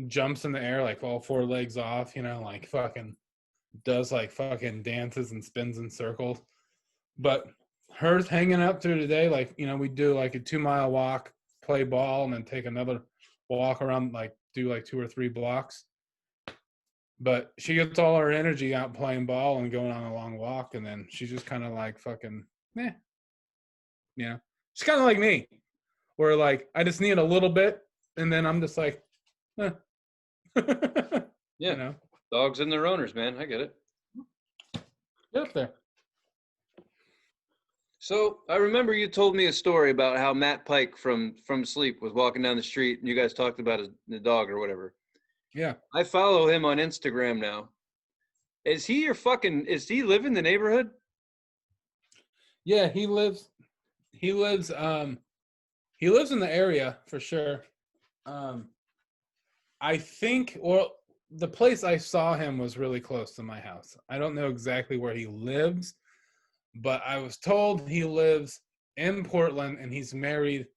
B: jumps in the air like all four legs off, like fucking does like fucking dances and spins in circles. But hers hanging up through the day, like, we do like a 2 mile walk, play ball, and then take another walk around, like do like 2 or 3 blocks. But she gets all her energy out playing ball and going on a long walk, and then she's just kind of like fucking, eh, you know. She's kind of like me, where like I just need a little bit, and then I'm just like, eh.
A: Yeah.
B: You know,
A: Dogs and their owners, man. I get it.
B: get up there.
A: So I remember you told me a story about how Matt Pike from Sleep was walking down the street and you guys talked about the dog or whatever.
B: Yeah,
A: I follow him on Instagram now. Is he live in the neighborhood?
B: yeah. He lives. He lives in the area for sure. Um, I think, well, the place I saw him was really close to my house. I don't know exactly where he lives, but I was told he lives in Portland and he's married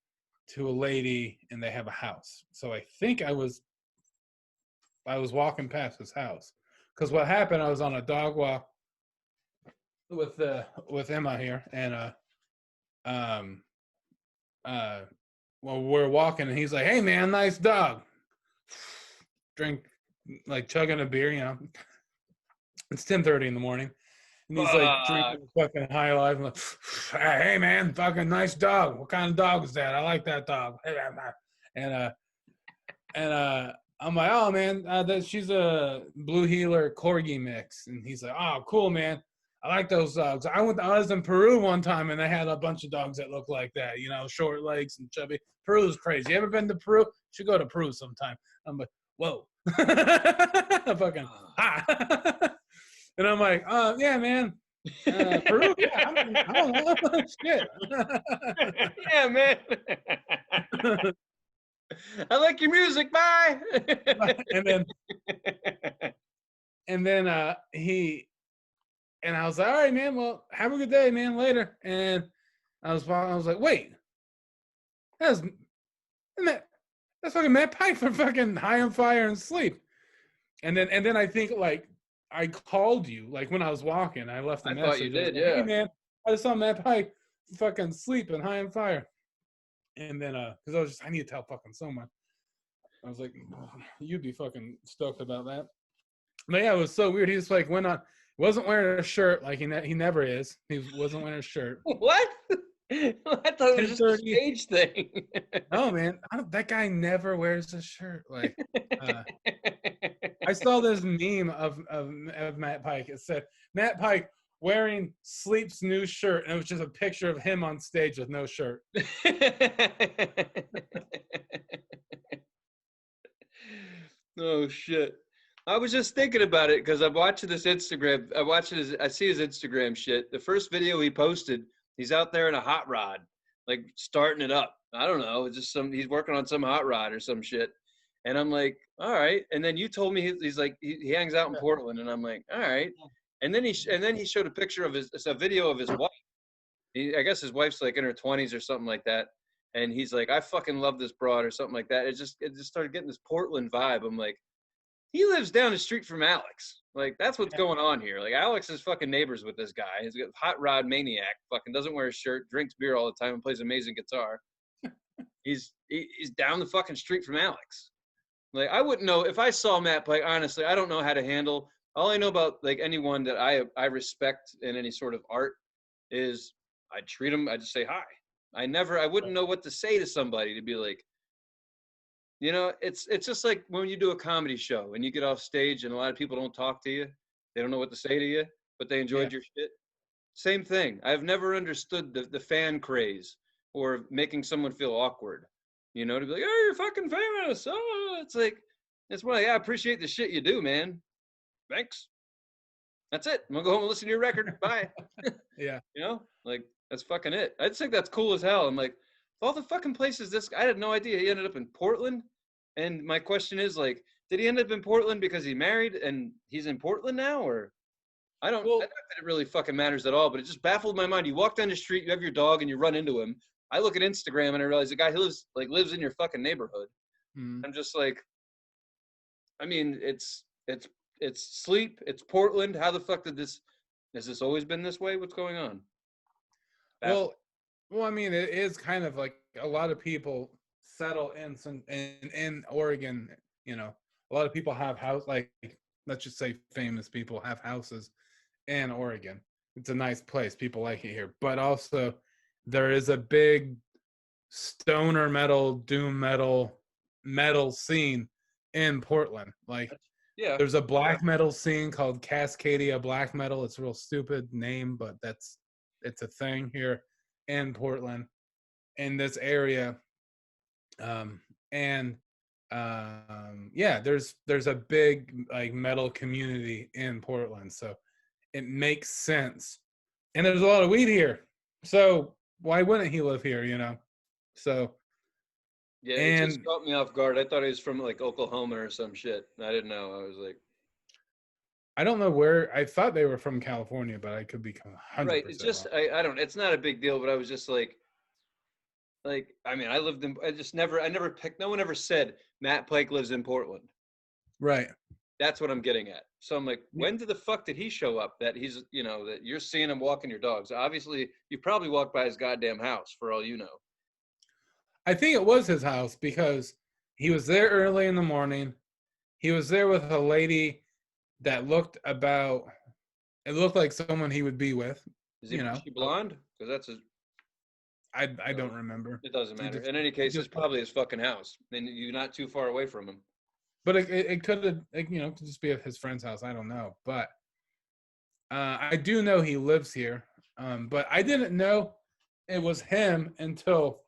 B: to a lady and they have a house. So I think I was walking past his house because what happened, I was on a dog walk with Emma here, and um uh well, we're walking and he's like, "Hey man, nice dog." Drink, like chugging a beer, you know. It's 10:30 in the morning, and he's like
A: Fuck.
B: drinking fucking high life. And like, "Hey man, fucking nice dog. What kind of dog is that? I like that dog." And I'm like, "Oh man, she's a blue heeler corgi mix." And he's like, "Oh, cool man. I like those dogs. I was in Peru one time and they had a bunch of dogs that look like that, you know, short legs and chubby. Peru's crazy. You ever been to Peru? You should go to Peru sometime." I'm like, "Whoa." Fucking ha. And I'm like, yeah, man. Peru? Yeah, I don't know. Shit.
A: Yeah, man. I like your music. Bye.
B: and then he and I was like, all right, man. Well, have a good day, man. Later. And I was like, wait, that's Matt, that's fucking Matt Pike from fucking High on Fire and Sleep. And then I think like I called you like when I was walking. I left a
A: I thought you
B: message. I was
A: did,
B: like, hey
A: yeah.
B: man, I just saw Matt Pike fucking Sleep and High on Fire. And then because I need to tell fucking someone. I was like, you'd be fucking stoked about that. But yeah, it was so weird. He just like went on, wasn't wearing a shirt like he never is. He wasn't wearing a shirt.
A: What? I thought it was just a
B: 10:30.
A: stage thing.
B: No man, that guy never wears a shirt. Like, I saw this meme of Matt Pike. It said Matt Pike wearing Sleep's new shirt, and it was just a picture of him on stage with no shirt.
A: Oh shit. I was just thinking about it because I'm watching this Instagram. I see his Instagram shit. The first video he posted, he's out there in a hot rod, like starting it up. I don't know, it's just he's working on some hot rod or some shit. And I'm like, all right. And then you told me he's like he hangs out in Portland, and I'm like, all right. And then he showed a picture of it's a video of his wife. I guess his wife's like in her 20s or something like that. And he's like, I fucking love this broad or something like that. It just started getting this Portland vibe. I'm like, he lives down the street from Alex. Like, that's what's going on here. Like, Alex is fucking neighbors with this guy. He's a hot rod maniac. Fucking doesn't wear a shirt, drinks beer all the time, and plays amazing guitar. He's down the fucking street from Alex. Like, I wouldn't know if I saw Matt Pike. Honestly, I don't know how to handle. All I know about like anyone that I respect in any sort of art is I treat him. I just say hi. I wouldn't know what to say to somebody to be like, you know, it's just like when you do a comedy show and you get off stage and a lot of people don't talk to you. They don't know what to say to you, but they enjoyed your shit. Same thing. I've never understood the fan craze or making someone feel awkward. You know, to be like, oh, you're fucking famous. Oh, it's more like, I appreciate the shit you do, man. Thanks. That's it. I'm gonna go home and listen to your record. Bye.
B: Yeah.
A: You know, like that's fucking it. I just think that's cool as hell. I'm like, all the fucking places I had no idea he ended up in Portland. And my question is like, did he end up in Portland because he married and he's in Portland now, or I don't think it really fucking matters at all, but it just baffled my mind. You walk down the street, you have your dog, and you run into him. I look at Instagram and I realize the guy who lives in your fucking neighborhood. I'm just like, I mean, it's Sleep, it's Portland. How the fuck has this always been this way? What's going on? Baffled.
B: Well, I mean, it is kind of like a lot of people settle in Oregon. You know, a lot of people have like, let's just say famous people have houses in Oregon. It's a nice place. People like it here, but also there is a big stoner metal, doom metal scene in Portland. Like
A: Yeah.
B: there's a black metal scene called Cascadia Black Metal. It's a real stupid name, but it's a thing here in Portland in this area. And yeah, there's a big like metal community in Portland, so it makes sense. And there's a lot of weed here, so why wouldn't he live here? So
A: Yeah, it just
B: and
A: caught me off guard. I thought he was from like Oklahoma or some shit. I didn't know. I was like,
B: I don't know where. I thought they were from California, but I could be
A: right. It's
B: 100%
A: just
B: wrong.
A: I don't. It's not a big deal, but I was just like I mean, I lived in. I never picked. No one ever said Matt Pike lives in Portland.
B: Right.
A: That's what I'm getting at. So I'm like, when the fuck did he show up? That he's that you're seeing him walking your dogs. Obviously, you probably walked by his goddamn house for all you know.
B: I think it was his house because he was there early in the morning. He was there with a lady that looked about. It looked like someone he would be with.
A: Is she blonde? Because that's a.
B: I don't remember.
A: It doesn't matter. In any
B: It
A: case, it's
B: just,
A: probably his fucking house, and you're not too far away from him.
B: but it could have, could just be at his friend's house. I don't know, but I do know he lives here. But I didn't know it was him until.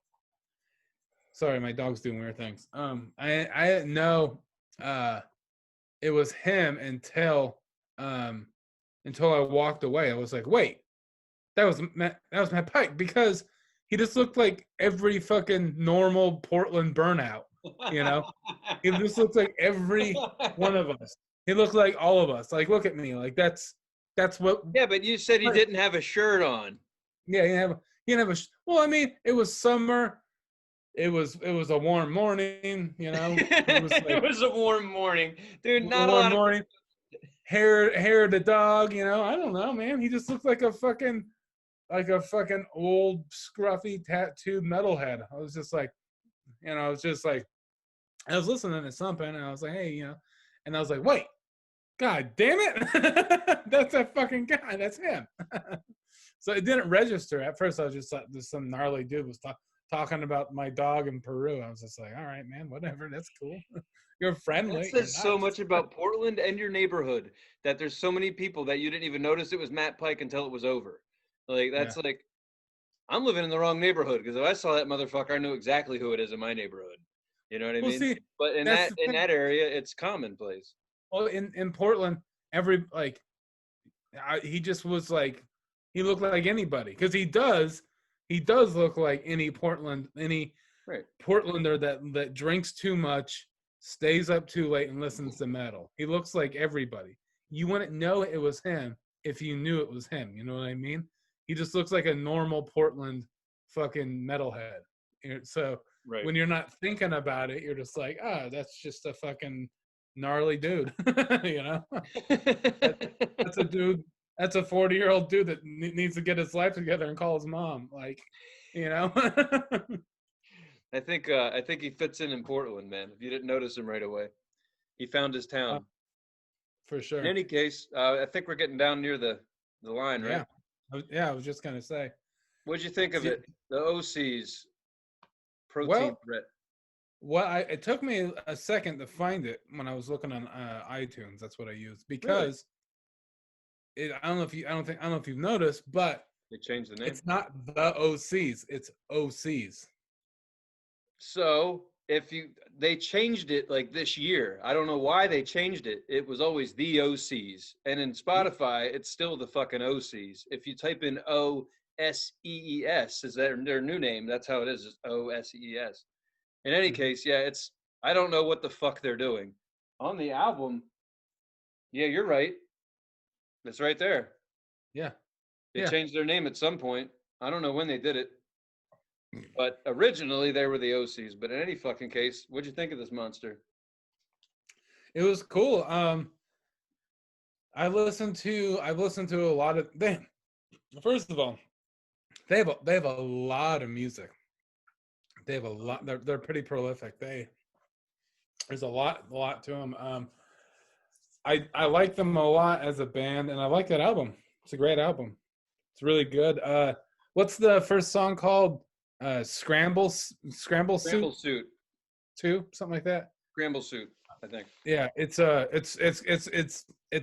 B: Sorry, my dog's doing weird things. I didn't know it was him until I walked away. I was like, wait, that was Matt Pike, because he just looked like every fucking normal Portland burnout. He just looks like every one of us. He looked like all of us. Like, look at me. Like that's what.
A: Yeah, but you said he didn't have a shirt on.
B: Yeah, he didn't have a. Well, I mean, it was summer. It was a warm morning. It was
A: It was a warm morning, dude. Not a
B: warm
A: lot of
B: morning. Hair of the dog. I don't know, man. He just looked like a fucking old scruffy tattooed metalhead. I was just like, I was listening to something, and I was like, hey, and I was like, wait, god damn it, that's that fucking guy. That's him. So it didn't register at first. I was just like, this some gnarly dude was talking about my dog in Peru. I was just like, all right, man, whatever. That's cool. You're friendly.
A: That says so much about Portland and your neighborhood that there's so many people that you didn't even notice it was Matt Pike until it was over. Like that's like, I'm living in the wrong neighborhood, because if I saw that motherfucker, I knew exactly who it is in my neighborhood. You know what I mean?
B: See,
A: but in that area, it's commonplace.
B: Well, in Portland, he just was like, he looked like anybody, because he does look like any Portlander that drinks too much, stays up too late, and listens to metal. He looks like everybody. You wouldn't know it was him if you knew it was him. You know what I mean? He just looks like a normal Portland fucking metalhead. So when you're not thinking about it, you're just like, that's just a fucking gnarly dude. That's a dude. That's a 40-year-old dude that needs to get his life together and call his mom. Like,
A: I think he fits in Portland, man. If you didn't notice him right away, he found his town.
B: For sure.
A: In any case, I think we're getting down near the line, right?
B: Yeah, I was just gonna say.
A: What'd you think of it? The OC's Protean Threat.
B: Well, it took me a second to find it when I was looking on iTunes. That's what I used, because I don't know if you've noticed, but
A: they changed the name.
B: It's not the OCs, it's OCs.
A: So they changed it like this year. I don't know why they changed it. It was always the OCs, and in Spotify, it's still the fucking OCs. If you type in OSEES, is their new name? That's how it is. It's OSEES. In any case, I don't know what the fuck they're doing on the album. Yeah, you're right. It's right there.
B: Yeah.
A: They changed their name at some point. I don't know when they did it. But originally they were the OCs. But in any fucking case, what'd you think of this monster?
B: It was cool. I've listened to a lot of them. First of all, they have a lot of music. They have a lot. They're pretty prolific. There's a lot to them. I like them a lot as a band, and I like that album. It's a great album. It's really good. What's the first song called? Scramble Suit
A: Scramble suit.
B: 2, something like that.
A: Scramble suit, I think.
B: Yeah, it's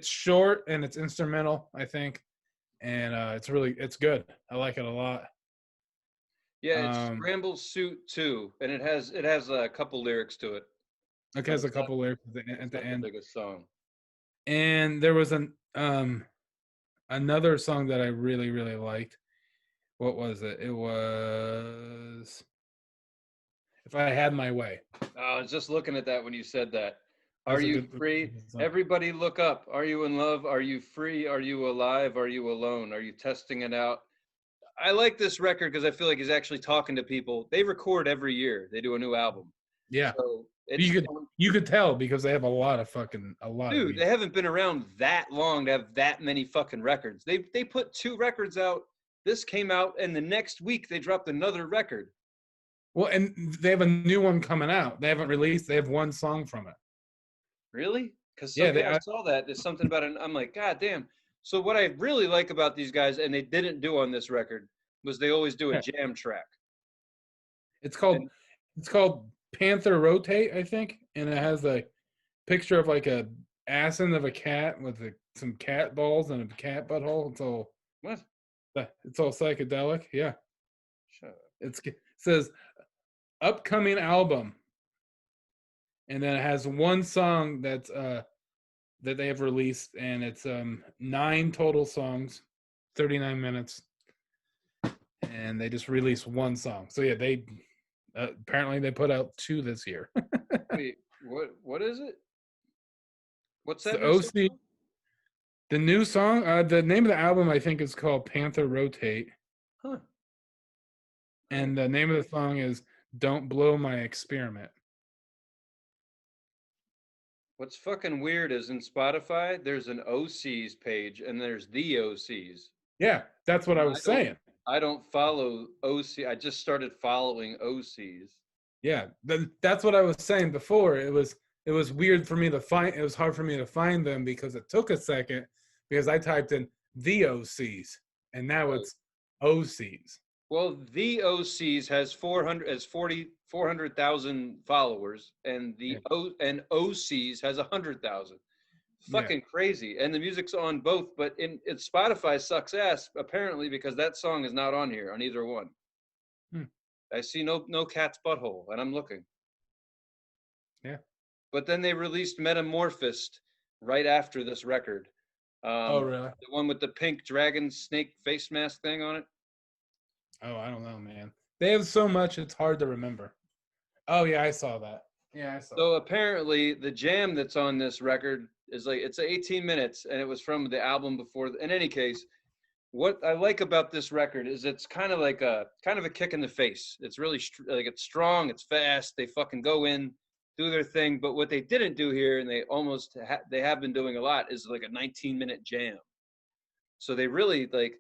B: short and it's instrumental, I think, and it's good. I like it a lot.
A: Yeah, it's
B: Um,
A: Scramble Suit 2, and it has a couple lyrics to it,
B: it
A: but
B: has a couple lyrics
A: it's
B: at the
A: not the
B: end,
A: biggest song.
B: and there was another song that I really really liked. What was it? It was "If I Had My Way."
A: I was just looking at that when you said that. Are
B: That's a
A: you
B: good
A: free?
B: song.
A: Everybody look up. Are you in love? Are you free? Are you alive? Are you alone? Are you testing it out? I like this record because I feel like he's actually talking to people. They record every year. They do a new album.
B: Yeah,
A: So
B: you
A: it's
B: could you could tell because they have a lot of
A: dude, they
B: music.
A: haven't been around that long to have that many fucking records. They put 2 records out. This came out, and the next week they dropped another record.
B: Well, and they have a new one coming out. They haven't released. They have one song from it.
A: Really? Because
B: Yeah,
A: okay, I saw that. There's something about it. I'm like, God damn. So what I really like about these guys, and they didn't do on this record, was they always do a
B: yeah.
A: jam track.
B: It's called
A: And
B: it's called Panther Rotate, I think, and it has a picture of like a assent of a cat with some cat balls and a cat butthole.
A: what?
B: It's all psychedelic. Yeah,
A: Shut up.
B: it says upcoming album, and then it has one song that they have released, and it's 9 total songs, 39 minutes, and they just released one song. So yeah, they apparently they put out 2 this year.
A: Wait, what is it? What's
B: It's
A: that
B: the
A: new song
B: OC.
A: called?
B: The new song, the name of the album, I think, is called Panther Rotate,
A: Huh. All right.
B: and the name of the song is "Don't Blow My Experiment."
A: What's fucking weird is in Spotify, there's an OCs page and there's the OCs.
B: Yeah, that's what I
A: And
B: was saying.
A: I don't follow OC. I just started following OCs.
B: Yeah, that's what I was saying before. It was weird for me to find. It was hard for me to find them because it took a second because I typed in the OCs and now
A: Oh.
B: it's OCs.
A: Well, the OCs has 400,000 followers, and
B: Yeah,
A: OCs has 100,000.
B: yeah.
A: Fucking crazy. And the music's on both, but in Spotify sucks ass apparently because that song is not on here on either one.
B: Hmm.
A: I see no cat's butthole, and I'm looking.
B: Yeah.
A: But then they released Metamorphosed right after this record.
B: Oh,
A: Um,
B: really?
A: the one with the pink dragon snake face mask thing on it.
B: Oh, I don't know, man. They have so much; it's hard to remember. Oh, yeah, I saw that. Yeah, I saw
A: So
B: that.
A: apparently, the jam that's on this record is like it's 18 minutes, and it was from the album before. In any case, what I like about this record is it's kind of like a kick in the face. It's really like it's strong, it's fast. They fucking go in, do their thing. But what they didn't do here, and they have been doing a lot, is like a 19-minute jam. So they really like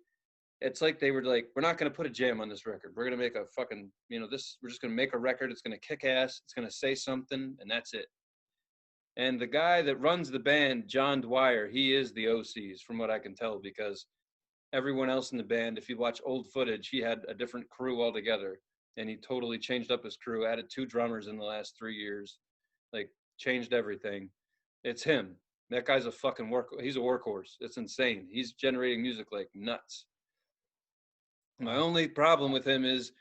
A: it's like they were like, we're not going to put a jam on this record. We're going to make a fucking, we're just going to make a record. It's going to kick ass. It's going to say something, and that's it. And the guy that runs the band, John Dwyer, he is the OCs, from what I can tell, because everyone else in the band, if you watch old footage, he had a different crew altogether. And he totally changed up his crew, added 2 drummers in the last 3 years, like changed everything. It's him. That guy's a fucking he's a workhorse. It's insane. He's generating music like nuts. My
B: Wow.
A: only problem with him is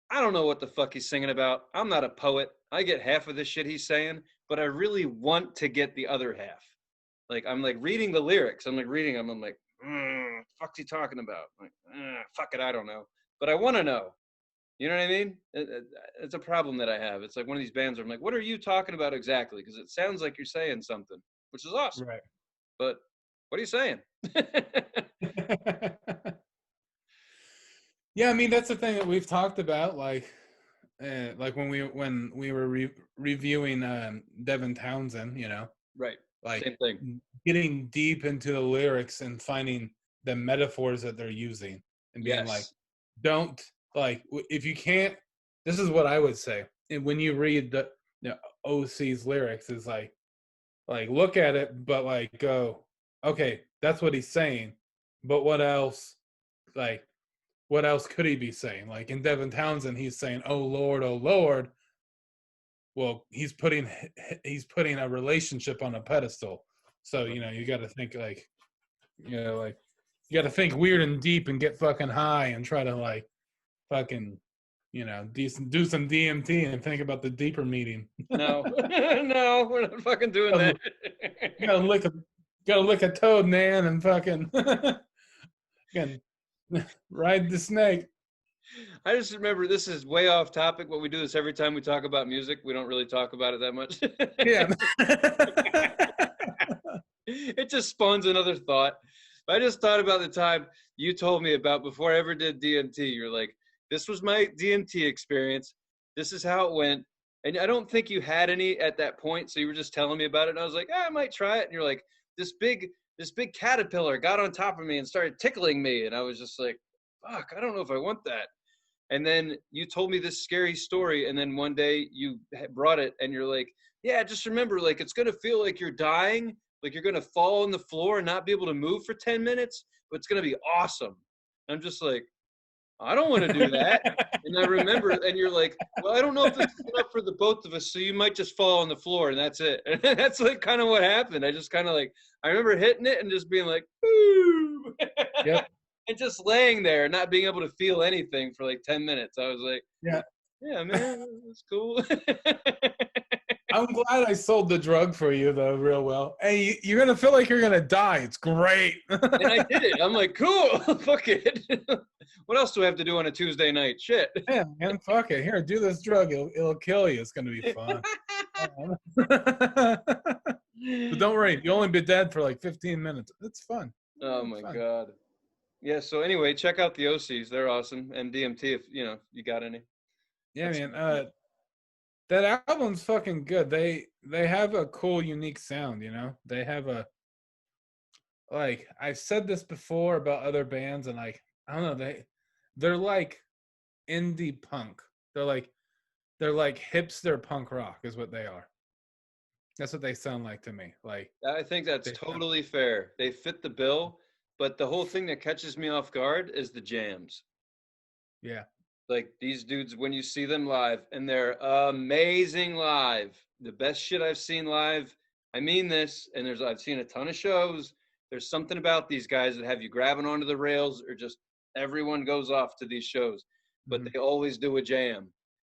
A: I don't know what the fuck he's singing about. I'm not a poet. I get half of the shit he's saying, but I really want to get the other half. Like I'm like reading the lyrics. I'm like reading them. I'm like, fuck's he talking about? I'm like, fuck it, I don't know. But I want to know. You know what I mean? It's a problem that I have. It's like one of these bands where I'm like, what are you talking about exactly? Because it sounds like you're saying something, which is awesome.
B: Right.
A: But what are you saying?
B: Yeah, I mean that's the thing that we've talked about, like when we were reviewing Devin Townsend,
A: Right.
B: like
A: Same thing.
B: getting deep into the lyrics and finding the metaphors that they're using and being like,
A: Yes.
B: don't if you can't. This is what I would say. And when you read the OC's lyrics, is like look at it, but like go, okay, that's what he's saying, but what else? Like what else could he be saying? Like in Devin Townsend, he's saying, "Oh Lord, oh Lord." Well, he's putting a relationship on a pedestal. So you got to think like like you got to think weird and deep and get fucking high and try to like fucking do some DMT and think about the deeper meaning.
A: No, no, we're not fucking doing that.
B: gotta lick a gotta lick a toad, man, and fucking fucking ride the snake.
A: I just remember this is way off topic, but we do this every time we talk about music. We don't really talk about it that much.
B: Yeah.
A: It just spawns another thought. But I just thought about the time you told me about before I ever did DMT. You're like, this was my DMT experience. This is how it went. And I don't think you had any at that point. So you were just telling me about it. And I was like, I might try it. And you're like, this big caterpillar got on top of me and started tickling me. And I was just like, fuck, I don't know if I want that. And then you told me this scary story. And then one day you brought it and you're like, yeah, just remember, like, it's going to feel like you're dying. Like you're going to fall on the floor and not be able to move for 10 minutes, but it's going to be awesome. I'm just like, I don't want to do that. And I remember, and you're like, well, I don't know if this is enough for the both of us, so you might just fall on the floor, and that's it. And that's like kind of what happened. I just kind of like, I remember hitting it and just being like, ooh.
B: Yep.
A: And just laying there, not being able to feel anything for like 10 minutes. I was like, yeah, man, that's cool.
B: I'm glad I sold the drug for you, though, real well. Hey, you're going to feel like you're going to die. It's great.
A: And I did it. I'm like, cool. Fuck it. What else do I have to do on a Tuesday night? Shit.
B: Yeah, man, fuck it. Here, do this drug. It'll kill you. It's going to be fun. But don't worry. You'll only be dead for like 15 minutes. It's fun.
A: Oh, my God. Yeah, so anyway, check out the OCs. They're awesome. And DMT if, you got any.
B: Yeah, man. That album's fucking good. They have a cool, unique sound, They have I've said this before about other bands, and like, I don't know, they're like indie punk. They're like hipster punk rock is what they are. That's what they sound like to me. Like,
A: I think that's totally fair. They fit the bill, but the whole thing that catches me off guard is the jams.
B: Yeah.
A: Like these dudes, when you see them live, and they're amazing live, the best shit I've seen live. I mean this, and I've seen a ton of shows. There's something about these guys that have you grabbing onto the rails, or just everyone goes off to these shows, but they always do a jam.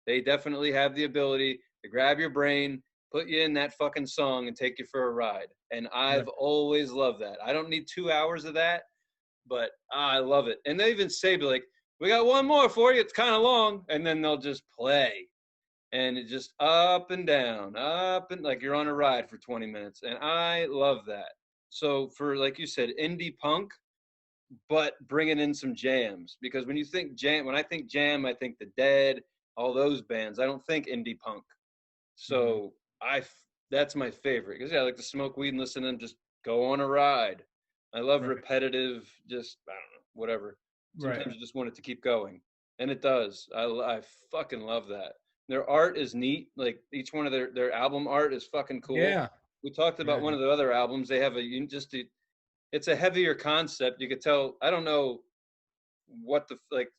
A: They definitely have the ability to grab your brain, put you in that fucking song, and take you for a ride. And I've always loved that. I don't need 2 hours of that, but I love it. And they even say, like, we got one more for you. It's kind of long. And then they'll just play. And it just up and down, up and like you're on a ride for 20 minutes. And I love that. So for, like you said, indie punk, but bringing in some jams. Because when I think jam, I think The Dead, all those bands. I don't think indie punk. So that's my favorite. Because, I like to smoke weed and listen and just go on a ride. I love repetitive, just, I don't know, whatever. Sometimes you just want it to keep going, and it does. I fucking love that. Their art is neat. Like each one of their album art is fucking cool.
B: Yeah.
A: We talked about one of the other albums. They have it's a heavier concept. You could tell. I don't know what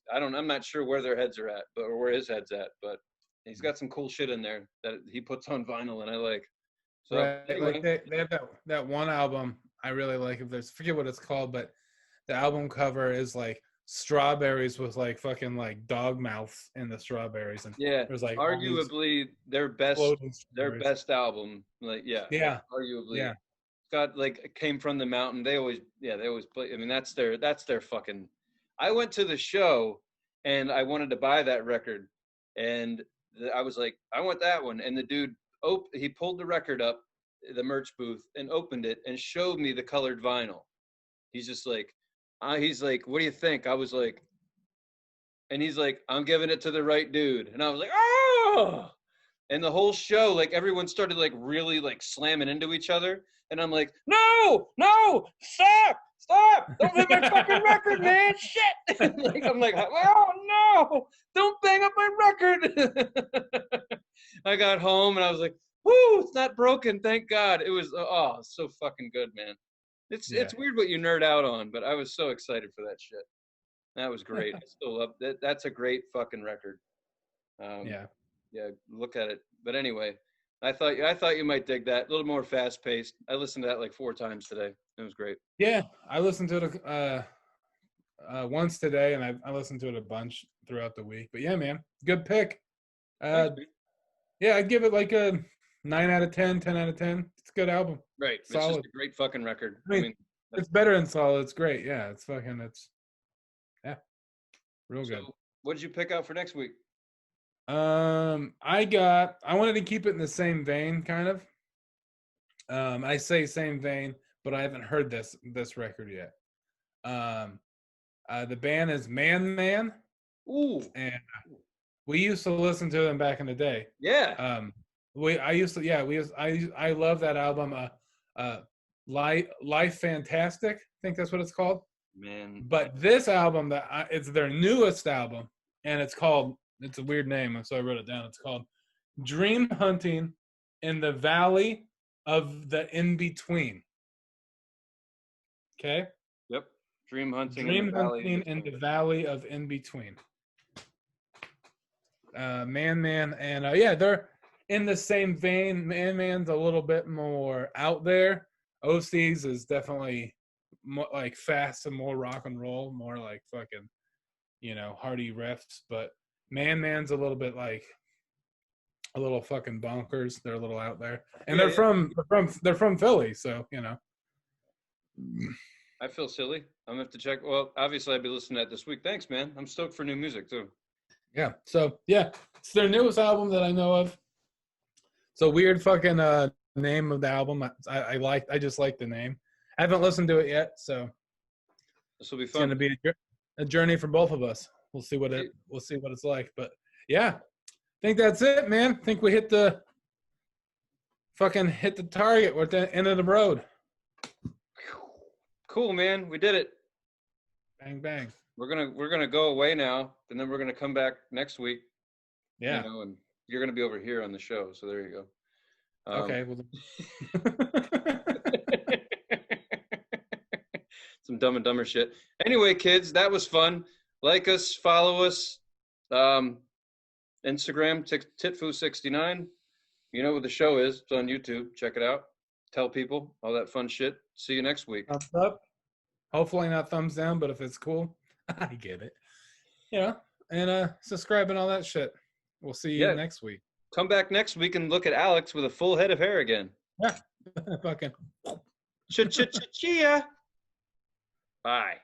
A: I'm not sure where their heads are at, or where his head's at. But he's got some cool shit in there that he puts on vinyl, and I like. So anyway.
B: Like they have that one album I really like. I forget what it's called, but the album cover is like strawberries with like fucking like dog mouths in the strawberries, and there's like
A: arguably their best album. Like arguably. Yeah. Got like Came from the Mountain. They always play. I mean, that's their fucking. I went to the show and I wanted to buy that record, and I was like, I want that one. And the dude he pulled the record up, the merch booth, and opened it and showed me the colored vinyl. He's just like, what do you think? I was like, and he's like, I'm giving it to the right dude. And I was like, oh! And the whole show, like everyone started like really like slamming into each other. And I'm like, no, stop. Don't hit my fucking record, man. Shit. I'm like, oh no, don't bang up my record. I got home and I was like, whoo, it's not broken. Thank God. It was, so fucking good, man. It's weird what you nerd out on, but I was so excited for that shit. That was great. I still love that. That's a great fucking record. Um,
B: Yeah.
A: yeah, look at it. But anyway, I thought you might dig that. A little more fast paced. I listened to that like 4 times today. It was great.
B: Yeah. I listened to it once today, and I listened to it a bunch throughout the week. But yeah, man, good pick.
A: Thanks,
B: Uh,
A: man.
B: yeah, I'd give it like a 9 out of 10, 10 out of 10. It's a good album.
A: Right. It's just
B: Solid.
A: a great fucking record.
B: I
A: I
B: mean,
A: mean,
B: it's better than solid. It's great. Yeah, yeah, real
A: so
B: good.
A: what did you pick out for next week?
B: I wanted to keep it in the same vein, kind of. I say same vein, but I haven't heard this record yet. Um, the band is Man Man,
A: Ooh,
B: and we used to listen to them back in the day.
A: yeah,
B: I used to, yeah, I love that album. Life Fantastic. I think that's what it's called.
A: man.
B: But this album it's their newest album, and it's a weird name, so I wrote it down. It's called Dream Hunting in the Valley of the In Between. Okay,
A: Yep. Dream hunting in the
B: Dream
A: valley in
B: Hunting in
A: between.
B: the Valley of In Between. Man, and yeah, they're in the same vein. Man's a little bit more out there. OC's is definitely more like fast and more rock and roll, more like fucking, hearty riffs. But Man's a little bit like a little fucking bonkers. They're a little out there, and
A: Yeah, yeah.
B: they're from Philly, so
A: I feel silly. I'm gonna have to check. Well, obviously, I'd be listening to that this week. Thanks, man. I'm stoked for new music too.
B: yeah. So yeah, it's their newest album that I know of. It's a weird fucking name of the album. I just like the name. I haven't listened to it yet, so
A: This will be
B: it's gonna
A: fun.
B: be a journey for both of us. We'll see what it's like. But yeah, I think that's it, man. I think we hit the target. We're at the end of the road.
A: Cool, man. We did it.
B: Bang bang.
A: We're gonna go away now, and then we're gonna come back next week.
B: Yeah.
A: And you're gonna be over here on the show. So there you go.
B: Okay. Well,
A: Some Dumb and Dumber shit. Anyway, kids, that was fun. Like us, follow us. Instagram, Titfoo69. You know what the show is. It's on YouTube. Check it out. Tell people all that fun shit. See you next week.
B: thumbs up. Hopefully not thumbs down, but if it's cool, I get it. And subscribe and all that shit. We'll see you
A: Yeah.
B: next week.
A: Come back next week and look at Alex with a full head of hair again.
B: Yeah. Fucking.
A: Chia. Bye.